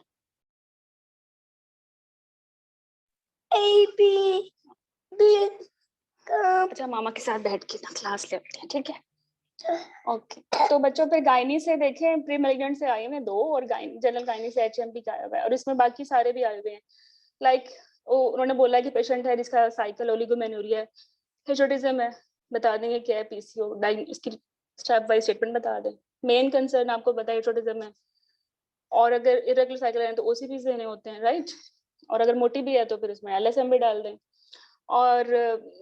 अच्छा, मामा के साथ बैठ के ना क्लास लेते हैं, ठीक है? ओके, तो बच्चों पे गायनी से देखें, प्री मेलिग्नेंट से आए हुए 2, और जनरल गायनी से एचएमपी का आया हुआ है, और इसमें बाकी सारे भी आए हुए हैं। लाइक उन्होंने बोला कि पेशेंट है जिसका साइकिल ओलिगोमेनोरिया है, हिस्टोटिज्म है, बता देंगे क्या है पीसीओ, इसकी स्टेप वाइज स्टेटमेंट बता दें। मेन कंसर्न आपको पता है हिस्टोटिज्म है, और अगर इरेगुलर साइकिल है तो ओसीपीज देने होते हैं, राइट। और अगर मोटी भी है तो फिर उसमें एलएसएम भी डाल दें। और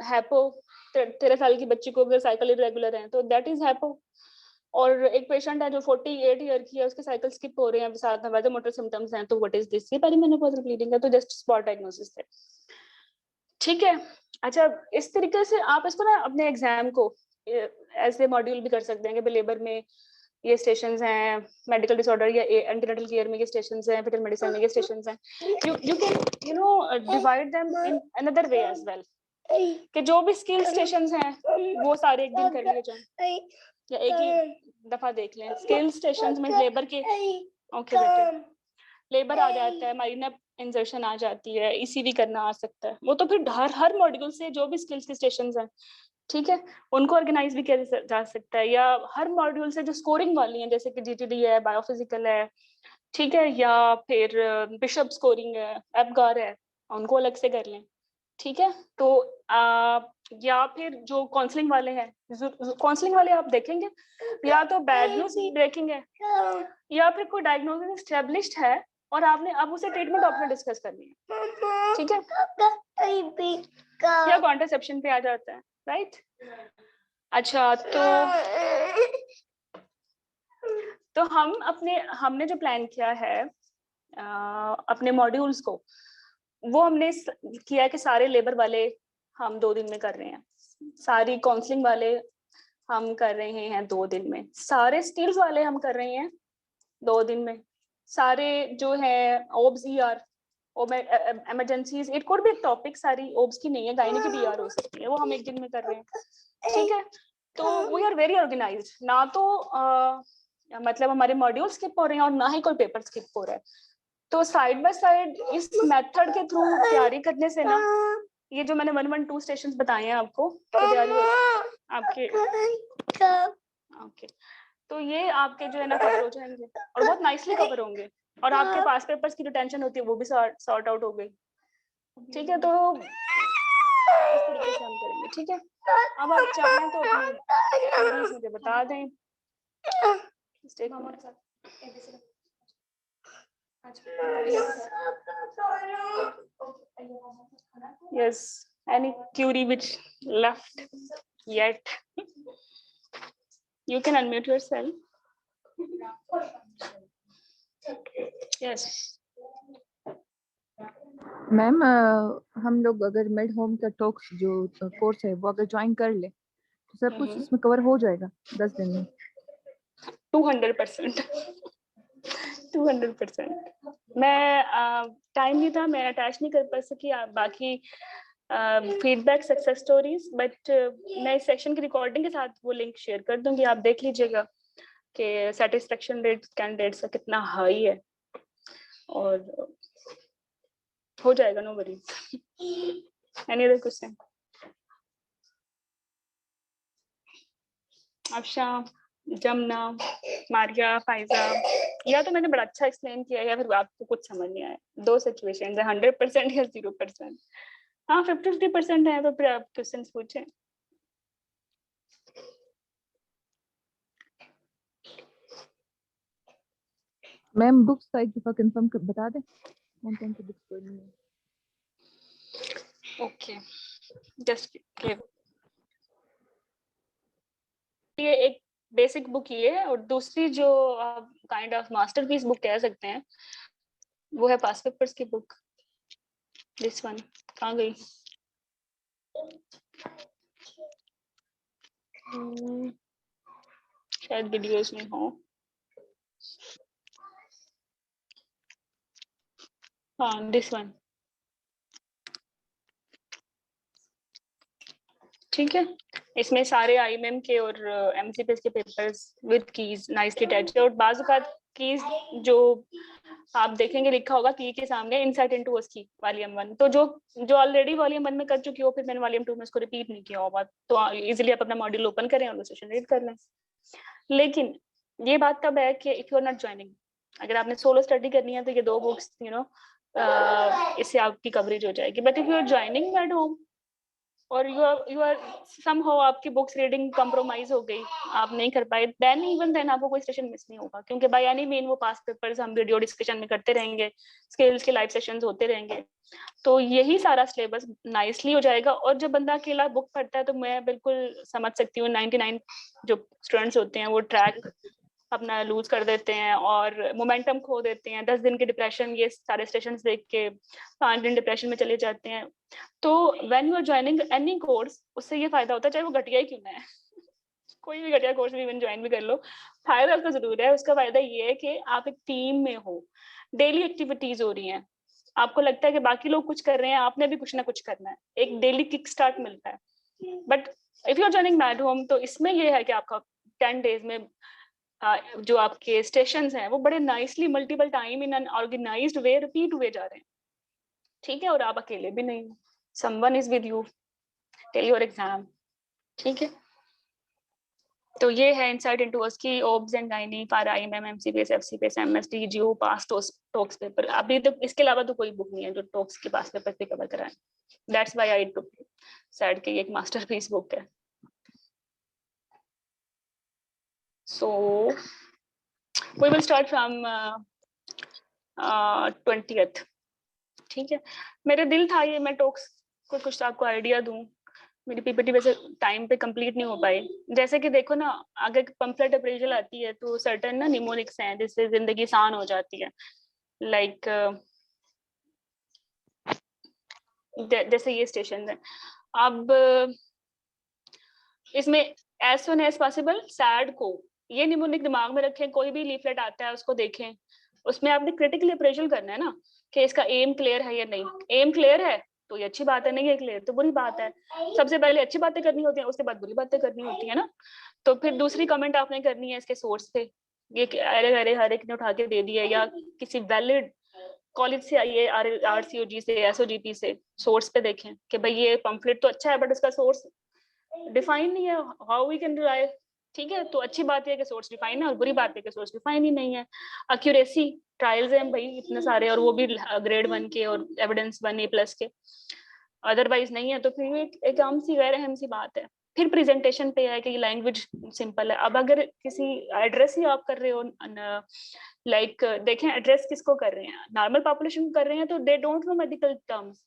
हैपो, 13 साल की बच्ची को अगर साइकिल इरेगुलर है तो दैट इज हैपो। और एक पेशेंट है जो 48 ईयर की है, उसके साइकिल स्किप हो रहे हैं, साथ में वाइजोमोटर सिम्टम्स हैं, तो व्हाट इज दिस? ये पेरीमेनोपॉजल ब्लीडिंग है, तो जस्ट स्पॉट डायग्नोसिस है। ठीक है। अच्छा, इस तरीके से आप इसको ना अपने एग्जाम को ऐसे मॉड्यूल भी कर सकते हैं कि लेबर में ये स्टेशंस हैं, मेडिकल डिसऑर्डर या एंटीनेटल केयर में ये स्टेशंस हैं, फेटल मेडिसिन में ये स्टेशंस हैं। You can divide them in another way as well, कि जो भी स्किल स्टेशंस हैं वो सारे एक दिन कर लिए जाएं या एक ही दफा देख लें। स्किल स्टेशंस में लेबर के, ओके बेटे, लेबर आ जाता है, माइनर इंसर्शन आ जाती है, ईसीवी करना आ सकता है, वो तो फिर हर मॉड्यूल से जो भी स्किल्स के स्टेशंस हैं, ठीक है, उनको ऑर्गेनाइज भी किया जा सकता है। या हर मॉड्यूल से जो स्कोरिंग वाली हैं, जैसे कि जीटीडी है, बायोफिजिकल है, ठीक है, या फिर बिशप स्कोरिंग है, एपगार है, उनको अलग से कर लें। ठीक है, तो या फिर जो काउंसलिंग वाले हैं, काउंसलिंग वाले आप देखेंगे या तो बैड न्यूज देखेंगे, या फिर कोई डायग्नोसिस एस्टेब्लिश्ड है और आपने अब उसे ट्रीटमेंट ऑप्शन डिस्कस करनी है। ठीक है, या कॉन्ट्रासेप्शन पे आ जाता है, राइट। अच्छा, तो हमने जो प्लान किया है अपने मॉड्यूल्स को, वो हमने किया है कि सारे लेबर वाले हम 2 दिन में कर रहे हैं, सारी काउंसलिंग वाले हम कर रहे हैं 2 दिन में, सारे स्किल्स वाले हम कर रहे हैं 2 दिन में, सारे जो है obs ER emergencies, it could be topic, सारी ओब्स की नहीं है, गायनी की भी ईआर हो सकती है, वो हम 1 दिन में कर रहे हैं। ठीक है, तो वी आर वेरी ऑर्गेनाइज्ड, ना तो मतलब हमारे मॉड्यूल स्किप हो रहे हैं और ना ही कोई पेपर स्किप हो रहा है। तो साइड बाय साइड इस मेथड के थ्रू तैयारी करने से ना, ये जो मैंने 112 स्टेशंस बताए हैं आपको, आपके ओके, तो ये आपके जो है ना कवर हो जाएंगे और बहुत नाइसली कवर होंगे, और आपके पास पेपर्स की जो टेंशन होती है वो भी सॉर्ट आउट हो गई। ठीक है, तो इस तरीके से हम करेंगे। ठीक है, अब आप चाहें तो अपनी मुझे बता दें। Yes, any query which left yet? You can unmute yourself. Yes. Ma'am हम लोग अगर मेड होम का टॉक्स जो कोर्स है वो अगर ज्वाइन कर ले तो सब कुछ इसमें कवर हो जाएगा 10 दिन में? 200%। 200%। मैं टाइम नहीं था, मैं अटैच नहीं कर पा सकी बाकी फीडबैक सक्सेस स्टोरीज, बट मैं इस सेशन की रिकॉर्डिंग के साथ वो लिंक शेयर कर दूंगी, आप देख लीजिएगा कि सेटिस्फेक्शन रेट कैंडिडेट्स का कितना हाई है, और हो जाएगा, no worries. Any other question? Afsha, Jamuna, Maria, Faiza, या तो मैंने बड़ा अच्छा एक्सप्लेन किया या फिर आपको कुछ समझ नहीं आया। दो सिचुएशन है, 100% या 0%। हाँ, 50-50% है, तो फिर आप क्वेश्चन पूछें। मैम बुक्स का एक दफा कंफर्म बता दें कौन सी बुक्स पढ़नी है। ओके, जस्ट ये एक बेसिक बुक ये है, और दूसरी जो काइंड ऑफ मास्टरपीस बुक कह सकते हैं वो है पास पेपर्स की बुक। दिस वन कहाँ गई? शायद वीडियोस में हो। हाँ, दिस वन। ठीक है, इसमें सारे आईएमएम के और एमसीपीएस के papers with keys nicely attached है, और बाजुकात कीज जो आप देखेंगे लिखा होगा की के सामने इनसाइट इनटू उसकी वॉल्यूम 1, तो जो ऑलरेडी वॉल्यूम 1 में कर चुकी हो, फिर मैंने वॉल्यूम 2 में उसको रिपीट नहीं किया होगा, तो इजीली आप अपना मॉड्यूल ओपन करें और सेशन रीड कर लें। लेकिन ये बात तब है कि if you are not joining, अगर आपने सोलो स्टडी करनी है तो ये 2 बुक्स इससे आपकी कवरेज हो जाएगी। But if you are joining at home और यू आर समहाउ आपकी बुक्स रीडिंग कंप्रोमाइज हो गई, आप नहीं कर पाए, देन इवन देन आपको कोई सेशन मिस नहीं होगा, क्योंकि बाय एनी मीन वो पास पेपर्स हम वीडियो डिस्कशन में करते रहेंगे, स्किल्स के लाइव सेशंस होते रहेंगे, तो यही सारा सिलेबस नाइसली हो जाएगा। और जब बंदा अकेला बुक पढ़ता है तो मैं बिल्कुल समझ सकती हूँ 99 जो स्टूडेंट्स होते हैं वो ट्रैक अपना लूज कर देते हैं और मोमेंटम खो देते हैं, 10 दिन के डिप्रेशन, ये सारे सेशंस देख के 5 दिन डिप्रेशन में चले जाते हैं। तो when you are joining any course, उससे ये फायदा होता है, चाहे वो घटिया ही क्यों ना है, कोई भी घटिया कोर्स भी इवन ज्वाइन भी कर लो, फायदा उसका जरूर है। उसका फायदा ये है कि आप एक टीम में हो, डेली एक्टिविटीज हो रही हैं, आपको लगता है कि बाकी लोग कुछ कर रहे हैं, आपने भी कुछ ना कुछ करना है, एक डेली किक स्टार्ट मिलता है। But if you are joining mad home, तो इसमें ये है कि आपका 10 डेज में जो आपके स्टेशंस हैं वो बड़े nicely multiple time in an organised way repeat हुए जा रहे हैं। ठीक है, और आप अकेले भी नहीं हो, someone is with you till your exam. ठीक है, तो ये है इनसाइट इनटू अस की obs and gynae for IMM, MCPS, FCPS, MST, GO, pass talks paper. अभी तो इसके अलावा तो कोई बुक नहीं है जो टॉक्स के पास पेपर पे कवर कराए। That's why I took said कि ये एक मास्टरपीस बुक है। So we will start from 20th। ठीक है, मेरे दिल था ये मैं टॉक्स को कुछ आपको आइडिया दूं, मेरी पीपीटी वैसे टाइम पे कंप्लीट नहीं हो पाई। जैसे कि देखो ना, अगर पंपलेट अप्रेजल आती है तो सर्टेन ना निमोनिक्स हैं जिससे जिंदगी आसान हो जाती है, लाइक जैसे ये स्टेशन है। अब इसमें as soon as possible sad को ये निमोनिक दिमाग में रखें, कोई भी लीफलेट आता है उसको देखें, उसमें आपने क्रिटिकली अप्रेजल करना है ना कि इसका एम क्लियर है या नहीं। एम क्लियर है तो ये अच्छी बात है, नहीं है क्लियर तो बुरी बात है। सबसे पहले अच्छी बातें करनी होती है, उसके बाद बुरी बातें करनी होती है ना। तो फिर दूसरी कमेंट आपने करनी है इसके सोर्स पे, ये अरे अरे हर एक ने उठा के दे दिया, या किसी वैलिड कॉलेज से आई है, आरसीओजी से, एसओजीपी से, सोर्स पे देखें कि भाई ये पंफलेट तो अच्छा है बट उसका सोर्स डिफाइन नहीं है, हाउ वी कैन रिलाई, ठीक है। तो अच्छी बात है कि सोर्स डिफाइन है और बुरी बात है कि सोर्स डिफाइन ही नहीं है। एक्यूरेसी ट्रायल्स हैं भाई इतने सारे, और वो भी ग्रेड 1 के और एविडेंस 1A+ के, अदरवाइज नहीं है तो फिर एक आम सी गैर अहम सी बात है। फिर प्रेजेंटेशन पे है कि लैंग्वेज सिंपल है। अब अगर किसी एड्रेस ही आप कर रहे हो, लाइक देखें एड्रेस किसको कर रहे हैं, नॉर्मल पॉपुलेशन को कर रहे हैं, तो they don't know medical terms,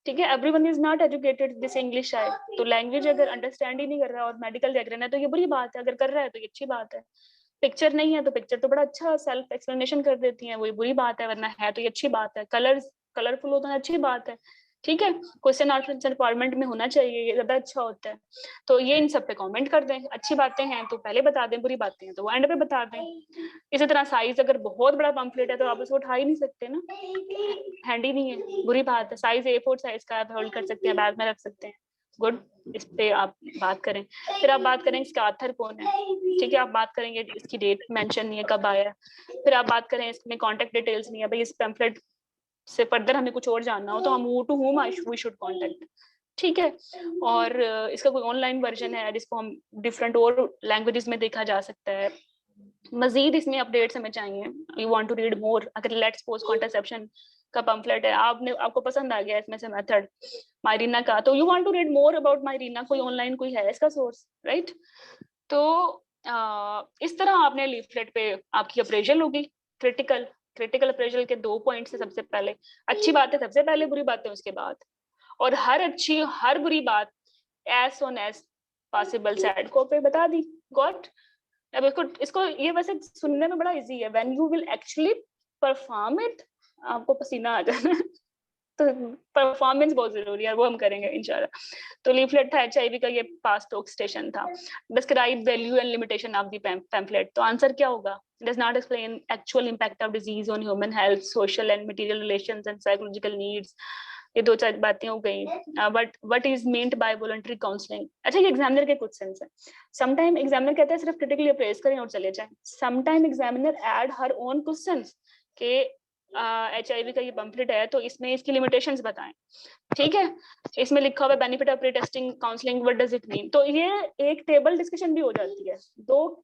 ठीक है। Everyone is not educated this English है, तो लैंग्वेज अगर अंडरस्टैंड ही नहीं कर रहा और मेडिकल देख रहे हैं तो ये बुरी बात है, अगर कर रहा है तो ये अच्छी बात है। पिक्चर नहीं है तो पिक्चर तो बड़ा अच्छा सेल्फ एक्सप्लेनेशन कर देती है, वही बुरी बात है, वरना है तो ये अच्छी बात है। कलर्स कलरफुल होता है अच्छी बात है, ठीक है। क्वेश्चन आंसर फॉर्मेट में होना चाहिए, ये ज्यादा अच्छा होता है। तो ये इन सब पे कमेंट कर दें, अच्छी बातें हैं तो पहले बता दें, बुरी बातें हैं तो वो एंड पे बता दें। इसी तरह साइज अगर बहुत बड़ा पम्फलेट है तो आप उसको उठा ही नहीं सकते ना, हैंडी नहीं है, बुरी बात है। साइज A4 साइज का आप होल्ड कर सकते हैं, बैग में रख सकते हैं, गुड। इस पे आप बात करें। फिर आप बात करें इसका ऑथर कौन है, ठीक है। आप बात करेंगे इसकी डेट मेंशन नहीं है, कब आया। फिर आप बात करें इसमें कॉन्टेक्ट डिटेल्स नहीं है, भाई इस पैम्फलेट से फर्दर हमें कुछ और जानना हो तो हम to whom we should contact, ठीक है। और इसका कोई ऑनलाइन वर्जन है जिसको हम डिफरेंट और लैंग्वेजेस में देखा जा सकता है। मजीद इसमें अपडेट्स हमें चाहिए, you want to read more. अगर लेट्स सपोज कॉन्ट्रासेप्शन का पम्फलेट है, आपको पसंद आ गया इसमें से मेथड मायरीना का, तो you want to read more about Mirena, कोई ऑनलाइन कोई है इसका सोर्स, राइट। तो इस तरह आपने लीफलेट पे आपकी अप्रेजल होगी। क्रिटिकल अप्रेजल के 2 पॉइंट्स है। सबसे पहले अच्छी बात है, सबसे पहले बुरी बात है उसके बाद, और हर अच्छी हर बुरी बात as soon as possible sad को पे बता दी, गॉट। अब इसको ये वैसे सुनने में बड़ा इजी है, when you will actually perform it आपको पसीना आ जाना है। तो परफॉर्मेंस बहुत जरूरी है, वो हम करेंगे इंशाल्लाह। तो लीफलेट था HIV का, ये पास टॉक स्टेशन था। Describe value and limitation of the pamphlet, तो आंसर क्या होगा, does not explain actual impact of disease on human health, social and material relations and psychological needs. ये 2-4 बातें हो गई। But what is meant by voluntary counselling. अच्छा, ये examiner के कुछ सेंस है। समटाइम एग्जामिनर कहता है सिर्फ क्रिटिकली अप्रेज करें और चले जाएं। Sometime examiner add her own questions के HIV का ये पम्फलेट है तो इसमें इसकी लिमिटेशंस बताएं, ठीक है। इसमें लिखा हुआ benefit of pre testing counselling, what does it mean. तो ये एक टेबल डिस्कशन भी हो जाती है, दो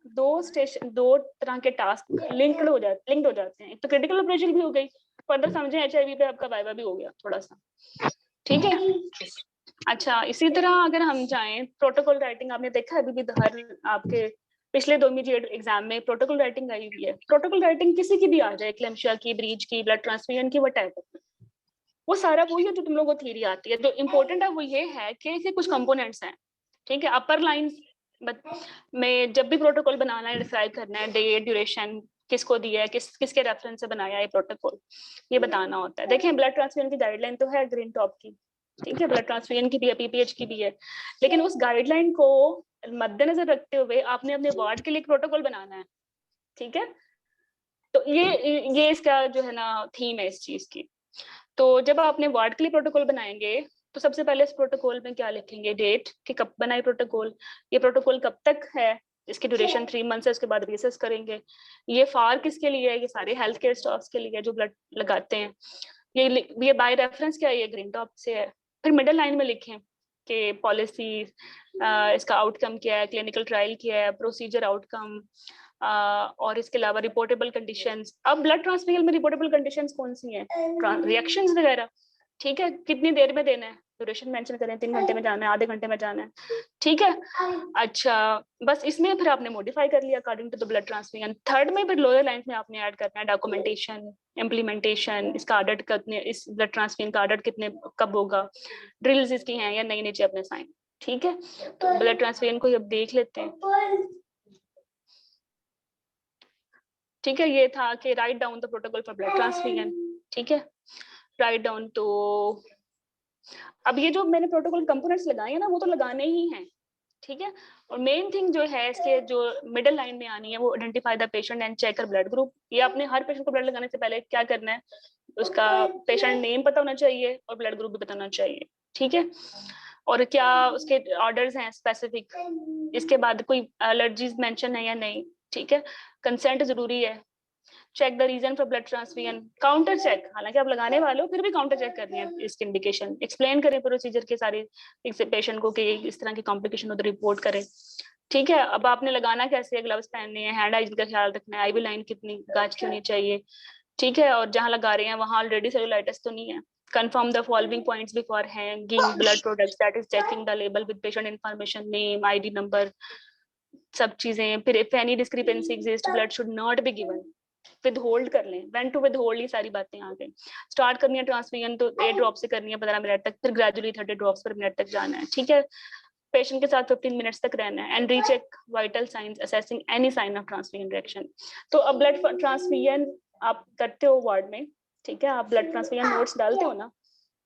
तरह के टास्क लिंक्ड हो जाते हैं। एक तो क्रिटिकल अप्रेजल भी हो गई, फर्दर समझें HIV पे आपका वाइवा भी हो गया थोड़ा सा, ठीक है। अच्छा, इसी तरह अगर हम जाएं प्रोटोकॉल राइटिंग, आपने देखा अभी भी हर आपके पिछले 2 इमीडिएट एग्जाम में प्रोटोकॉल राइटिंग आई हुई है। प्रोटोकॉल राइटिंग किसी की भी आ जाए, क्लेम्शिया की, ब्रीच की, ब्लड ट्रांसफ्यूजन की, व्हाटएवर, वो सारा वही है जो तुम लोगों को थ्योरी आती है। जो इम्पोर्टेंट है वो ये है कि इसके कुछ कंपोनेंट्स हैं, ठीक है। अपर लाइन में जब भी प्रोटोकॉल बनाना है, डिस्क्राइब करना है, डेट, ड्यूरेशन, किसको दिया है, किसके रेफरेंस से बनाया है प्रोटोकॉल, ये बताना होता है। देखें ब्लड ट्रांसफ्यूजन की गाइडलाइन तो है ग्रीन टॉप की, ठीक है, ब्लड ट्रांसफ्यूजन की भी है, PPH की भी है, लेकिन उस गाइडलाइन को मद्देनजर रखते हुए आपने अपने वार्ड के लिए प्रोटोकॉल बनाना है, ठीक है। तो ये इसका जो है ना थीम है इस चीज की। तो जब आपने वार्ड के लिए प्रोटोकॉल बनाएंगे तो सबसे पहले इस प्रोटोकॉल में क्या लिखेंगे, डेट कि कब बनाए प्रोटोकॉल, ये प्रोटोकॉल कब तक है, इसकी ड्यूरेशन 3 मंथ्स है, उसके बाद रिसेस करेंगे। ये फार किसके लिए है, ये सारे हेल्थ केयर स्टाफ के लिए जो ब्लड लगाते हैं। ये बाय रेफरेंस क्या है, ये ग्रीन टॉप से है। फिर मिडिल लाइन में लिखें कि पॉलिसी, इसका आउटकम क्या है, क्लिनिकल ट्रायल क्या है, प्रोसीजर आउटकम, और इसके अलावा रिपोर्टेबल कंडीशंस। अब ब्लड ट्रांसफ्यूजन में रिपोर्टेबल कंडीशंस कौन सी हैं, रिएक्शंस वगैरह, ठीक है। कितनी देर में देना है, ड्यूरेशन मेंशन करें, 3 घंटे में जाना है, आधे घंटे में जाना है, ठीक है। अच्छा, बस इसमें फिर आपने मॉडिफाई कर लिया according to the blood transfusion. Third में फिर लोअर लाइन में आपने ऐड करना है डॉक्यूमेंटेशन, इम्प्लीमेंटेशन, इसका ऑडिट कितने, इस ब्लड ट्रांसफ्यूजन का ऑडिट कितने कब होगा, ड्रिल्स इसकी हैं या नहीं, नीचे अपने साइन, ठीक है। तो ब्लड ट्रांसफ्यूजन को अब देख लेते हैं, ठीक है। ये था कि write down the protocol for blood transfusion, ठीक है, राइट डाउन। तो अब ये जो मैंने प्रोटोकॉल कंपोनेंट्स लगाए हैं ना, वो तो लगाने ही हैं, ठीक है। और मेन थिंग जो है इसके जो मिडिल लाइन में आनी है वो identify the patient and check कर ब्लड ग्रुप। ये आपने हर पेशेंट को ब्लड लगाने से पहले क्या करना है, उसका पेशेंट नेम पता होना चाहिए और ब्लड ग्रुप भी बताना चाहिए, ठीक है। और क्या उसके ऑर्डर्स हैं स्पेसिफिक, इसके बाद कोई एलर्जीज मेंशन है या नहीं, ठीक है। कंसेंट जरूरी है, check the reason for blood transfusion, counter check, हालांकि आप लगाने वाले हो फिर भी काउंटर चेक करनी है इसकी इंडिकेशन, एक्सप्लेन करें प्रोसीजर के सारे पेशेंट को कि इस तरह की कॉम्प्लिकेशन हो तो रिपोर्ट करें। ठीक है, अब आपने लगाना कैसे है, ग्लव्स पहनने हैं, हैंड हाइजीन का ख्याल रखना है, आईवी लाइन कितनी गाज की होनी चाहिए, ठीक है, और जहां लगा रहे हैं वहां ऑलरेडी सेलुलाइटिस तो नहीं है। confirm the following points before hanging blood products, that is checking the label with patient information, name, ID number, सब चीजें। फिर if any discrepancy exists, blood should not be given, withhold कर लें, when to withhold, ये सारी बातें आ गई। Start करनी है ट्रांसफ्यूजन तो 8 ड्रॉप से करनी है 15 मिनट तक, फिर ग्रेजुअली 30 ड्रॉप्स पर मिनट तक जाना है, ठीक है। पेशेंट के साथ 15 मिनट्स तक रहना है and recheck vital science assessing any sign of transfusion reaction. तो अब ब्लड ट्रांसफ्यूजन आप करते हो वार्ड में, ठीक है, आप ब्लड ट्रांसफ्यूजन नोट्स डालते हो ना,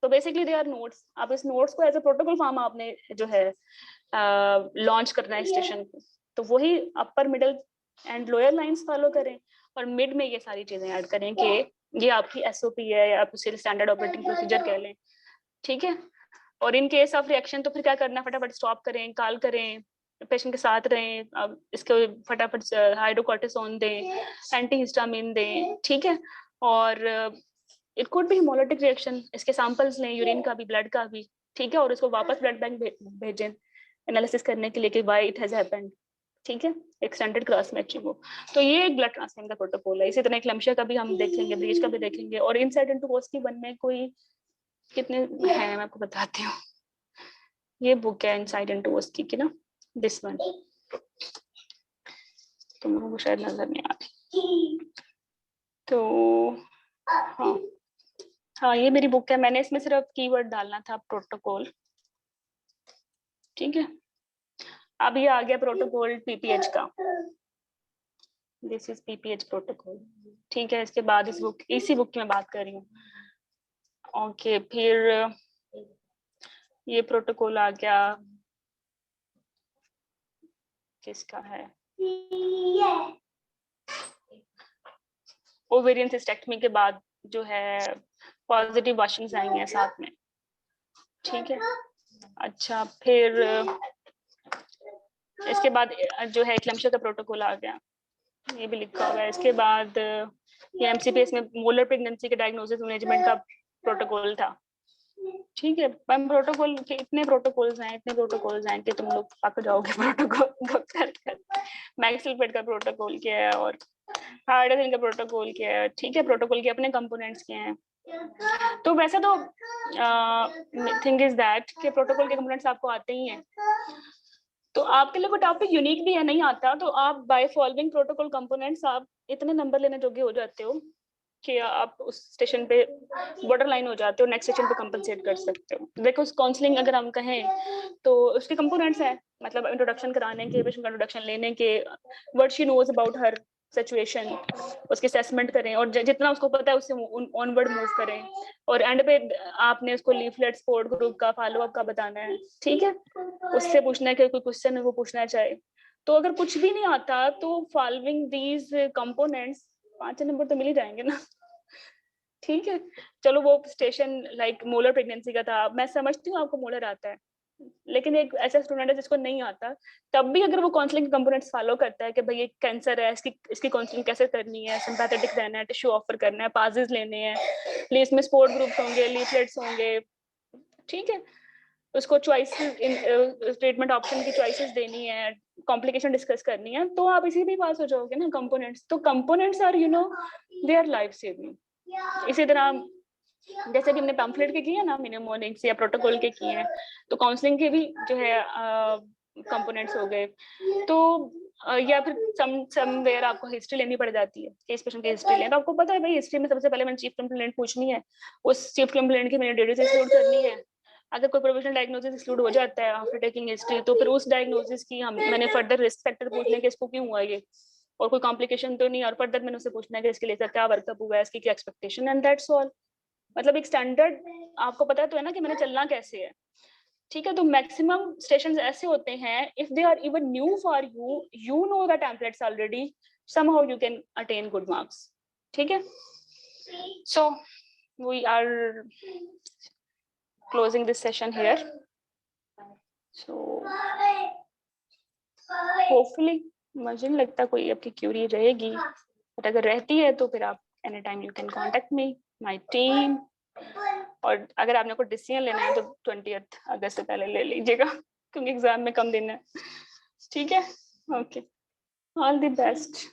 तो बेसिकली दे आर नोट्स, आप इस नोट्स को एज ए प्रोटोकॉल फॉर्म आपने जो है लॉन्च करना है स्टेशन पे, तो वही upper middle and lower lines follow करें और मिड में ये सारी चीजें ऐड करें कि ये आपकी एसओपी है या आप उसे स्टैंडर्ड ऑपरेटिंग प्रोसीजर कह लें, ठीक है। और इन केस ऑफ रिएक्शन तो फिर क्या करना है, फटाफट स्टॉप करें, कॉल करें, पेशेंट के साथ रहें, अब इसको फटाफट हाइड्रोकॉर्टिसोन दें, एंटीहिस्टामिन दें, ठीक है। और it could B haemolytic reaction, इसके सैंपल्स लें, यूरिन का भी, ब्लड का भी, ठीक है, और उसको वापस ब्लड बैंक भेजें एनालिसिस करने के लिए कि व्हाई इट हैज हैपेंड, ठीक है, एक्सटेंडेड क्रॉस मैचिंग हो। तो ये एक ब्लड ट्रांसफ्यूजन का प्रोटोकॉल है। इसी तरह क्लैम्शिया का भी हम देखेंगे, ब्रीच का भी देखेंगे, और इनसाइड इनटू पोस्ट वन में कोई कितने हैं मैं आपको बताती हूँ। ये बुक है इनसाइड इनटू पोस्ट की ना, दिस वन, तुम लोगों को शायद नजर नहीं आ रही, तो हाँ ये मेरी बुक है, मैंने इसमें सिर्फ कीवर्ड डालना था प्रोटोकॉल, ठीक है। अब ये आ गया प्रोटोकॉल पीपीएच का, दिस इज पीपीएच प्रोटोकॉल, ठीक है। इसके बाद इस बुक, इसी बुक की मैं बात कर रही हूँ, ओके। फिर ये प्रोटोकॉल आ गया, किसका है, ओवेरियन सिस्टेक्टमी के बाद जो है पॉजिटिव वॉशिंग्स आई हैं साथ में, ठीक है। अच्छा, फिर इसके बाद जो है क्लैम्शिया का प्रोटोकॉल आ गया, ये भी लिखा हुआ है। इसके बाद ये एमसीपीएस में मोलर प्रेगनेंसी के डायग्नोसिस मैनेजमेंट का प्रोटोकॉल था, ठीक है। प्रोटोकॉल के इतने प्रोटोकॉल्स हैं कि तुम लोग पक जाओगे प्रोटोकॉल कर। मैक्सलपेट का प्रोटोकॉल क्या है और हार्डन का प्रोटोकॉल क्या है, ठीक है। प्रोटोकॉल के अपने कंपोनेंट्स क्या हैं। तो वैसे तो थिंग इज दैट कि प्रोटोकॉल के कंपोनेंट्स आपको आते ही हैं, तो आपके लिए कोई टॉपिक यूनिक भी है नहीं आता, तो आप बाय फॉलोइंग प्रोटोकॉल कंपोनेंट्स आप इतने नंबर लेने जोगे हो जाते हो कि आप उस स्टेशन पे बॉर्डर लाइन हो जाते हो, नेक्स्ट स्टेशन पे कंपनसेट कर सकते हो। देखो काउंसलिंग अगर हम कहें तो उसके कंपोनेंट्स हैं, मतलब इंट्रोडक्शन कराने के, पेशेंट का इंट्रोडक्शन लेने के, what she knows about her situation, उसकी असेसमेंट करें और जितना उसको पता है उससे ऑनवर्ड मूव करें, और एंड पे आपने उसको लीफलेट सपोर्ट ग्रुप का फॉलो अप का बताना है, ठीक है। उससे पूछना है कि कोई क्वेश्चन है वो पूछना चाहे, तो अगर कुछ भी नहीं आता तो फॉलोइंग दीज कंपोनेंट्स 5 नंबर तो मिल ही जाएंगे ना, ठीक है। चलो वो स्टेशन लाइक मोलर प्रेगनेंसी का था, मैं समझती हूँ आपको मोलर आता है, लेकिन एक ऐसा स्टूडेंट है जिसको नहीं आता, तब भी अगर वो काउंसलिंग के कंपोनेंट्स फॉलो करता है कि भाई ये कैंसर है, इसकी काउंसलिंग कैसे करनी है, सिंपैथेटिक रहना है, टिश्यू ऑफर करना है, पासेस लेने हैं, प्लीज में सपोर्ट ग्रुप्स होंगे, लीफलेट्स होंगे, ठीक है। उसको चॉइसेस, ट्रीटमेंट ऑप्शन की चॉइसेस देनी है, कॉम्प्लिकेशन डिस्कस करनी है, तो आप इसी भी पास हो जाओगे ना कंपोनेंट्स। तो components are they are life saving. इसी तरह जैसे कि हमने पैम्फलेट के किए हैं ना, मिनिमोनिक्स या प्रोटोकॉल के किए हैं, तो काउंसलिंग के भी जो है कंपोनेंट्स हो गए। तो या फिर समवेयर आपको हिस्ट्री लेनी पड़ जाती है, केस पेशेंट की हिस्ट्री लें, तो आपको पता है भाई हिस्ट्री में सबसे पहले मैंने चीफ कंप्लेंट पूछनी है, उस चीफ कंप्लेंट की मैंने डिटेल्स इंक्लूड करनी है। अगर कोई प्रोविजनल डायग्नोसिस एक्सक्लूड हो जाता है आफ्टर टेकिंग हिस्ट्री, तो फिर उस डायग्नोसिस की मैंने फर्दर रिस्क फैक्टर पूछने के इसको क्यों हुआ ये, और कोई कॉम्प्लिकेशन तो नहीं, और फर्दर मैंने उससे पूछना है कि इसके लिए क्या वर्कअप हुआ है, इसकी क्या एक्सपेक्टेशन, एंड दैट्स ऑल। मतलब एक स्टैंडर्ड आपको पता तो है ना कि मैंने चलना कैसे है, ठीक है। तो मैक्सिमम स्टेशंस ऐसे होते हैं, if they are even new for you, you know the templates already, somehow you can attain good marks, ठीक है। So we are closing this session here, so hopefully मुझे नहीं लगता कोई आपकी क्यूरी रहेगी, बट अगर रहती है तो फिर आप any time you can contact me, my team. और अगर आपने कोई डिसीजन लेना है तो 20 अगस्त से पहले ले लीजिएगा, क्योंकि एग्जाम में कम दिन है। ठीक है, ओके, ऑल द बेस्ट।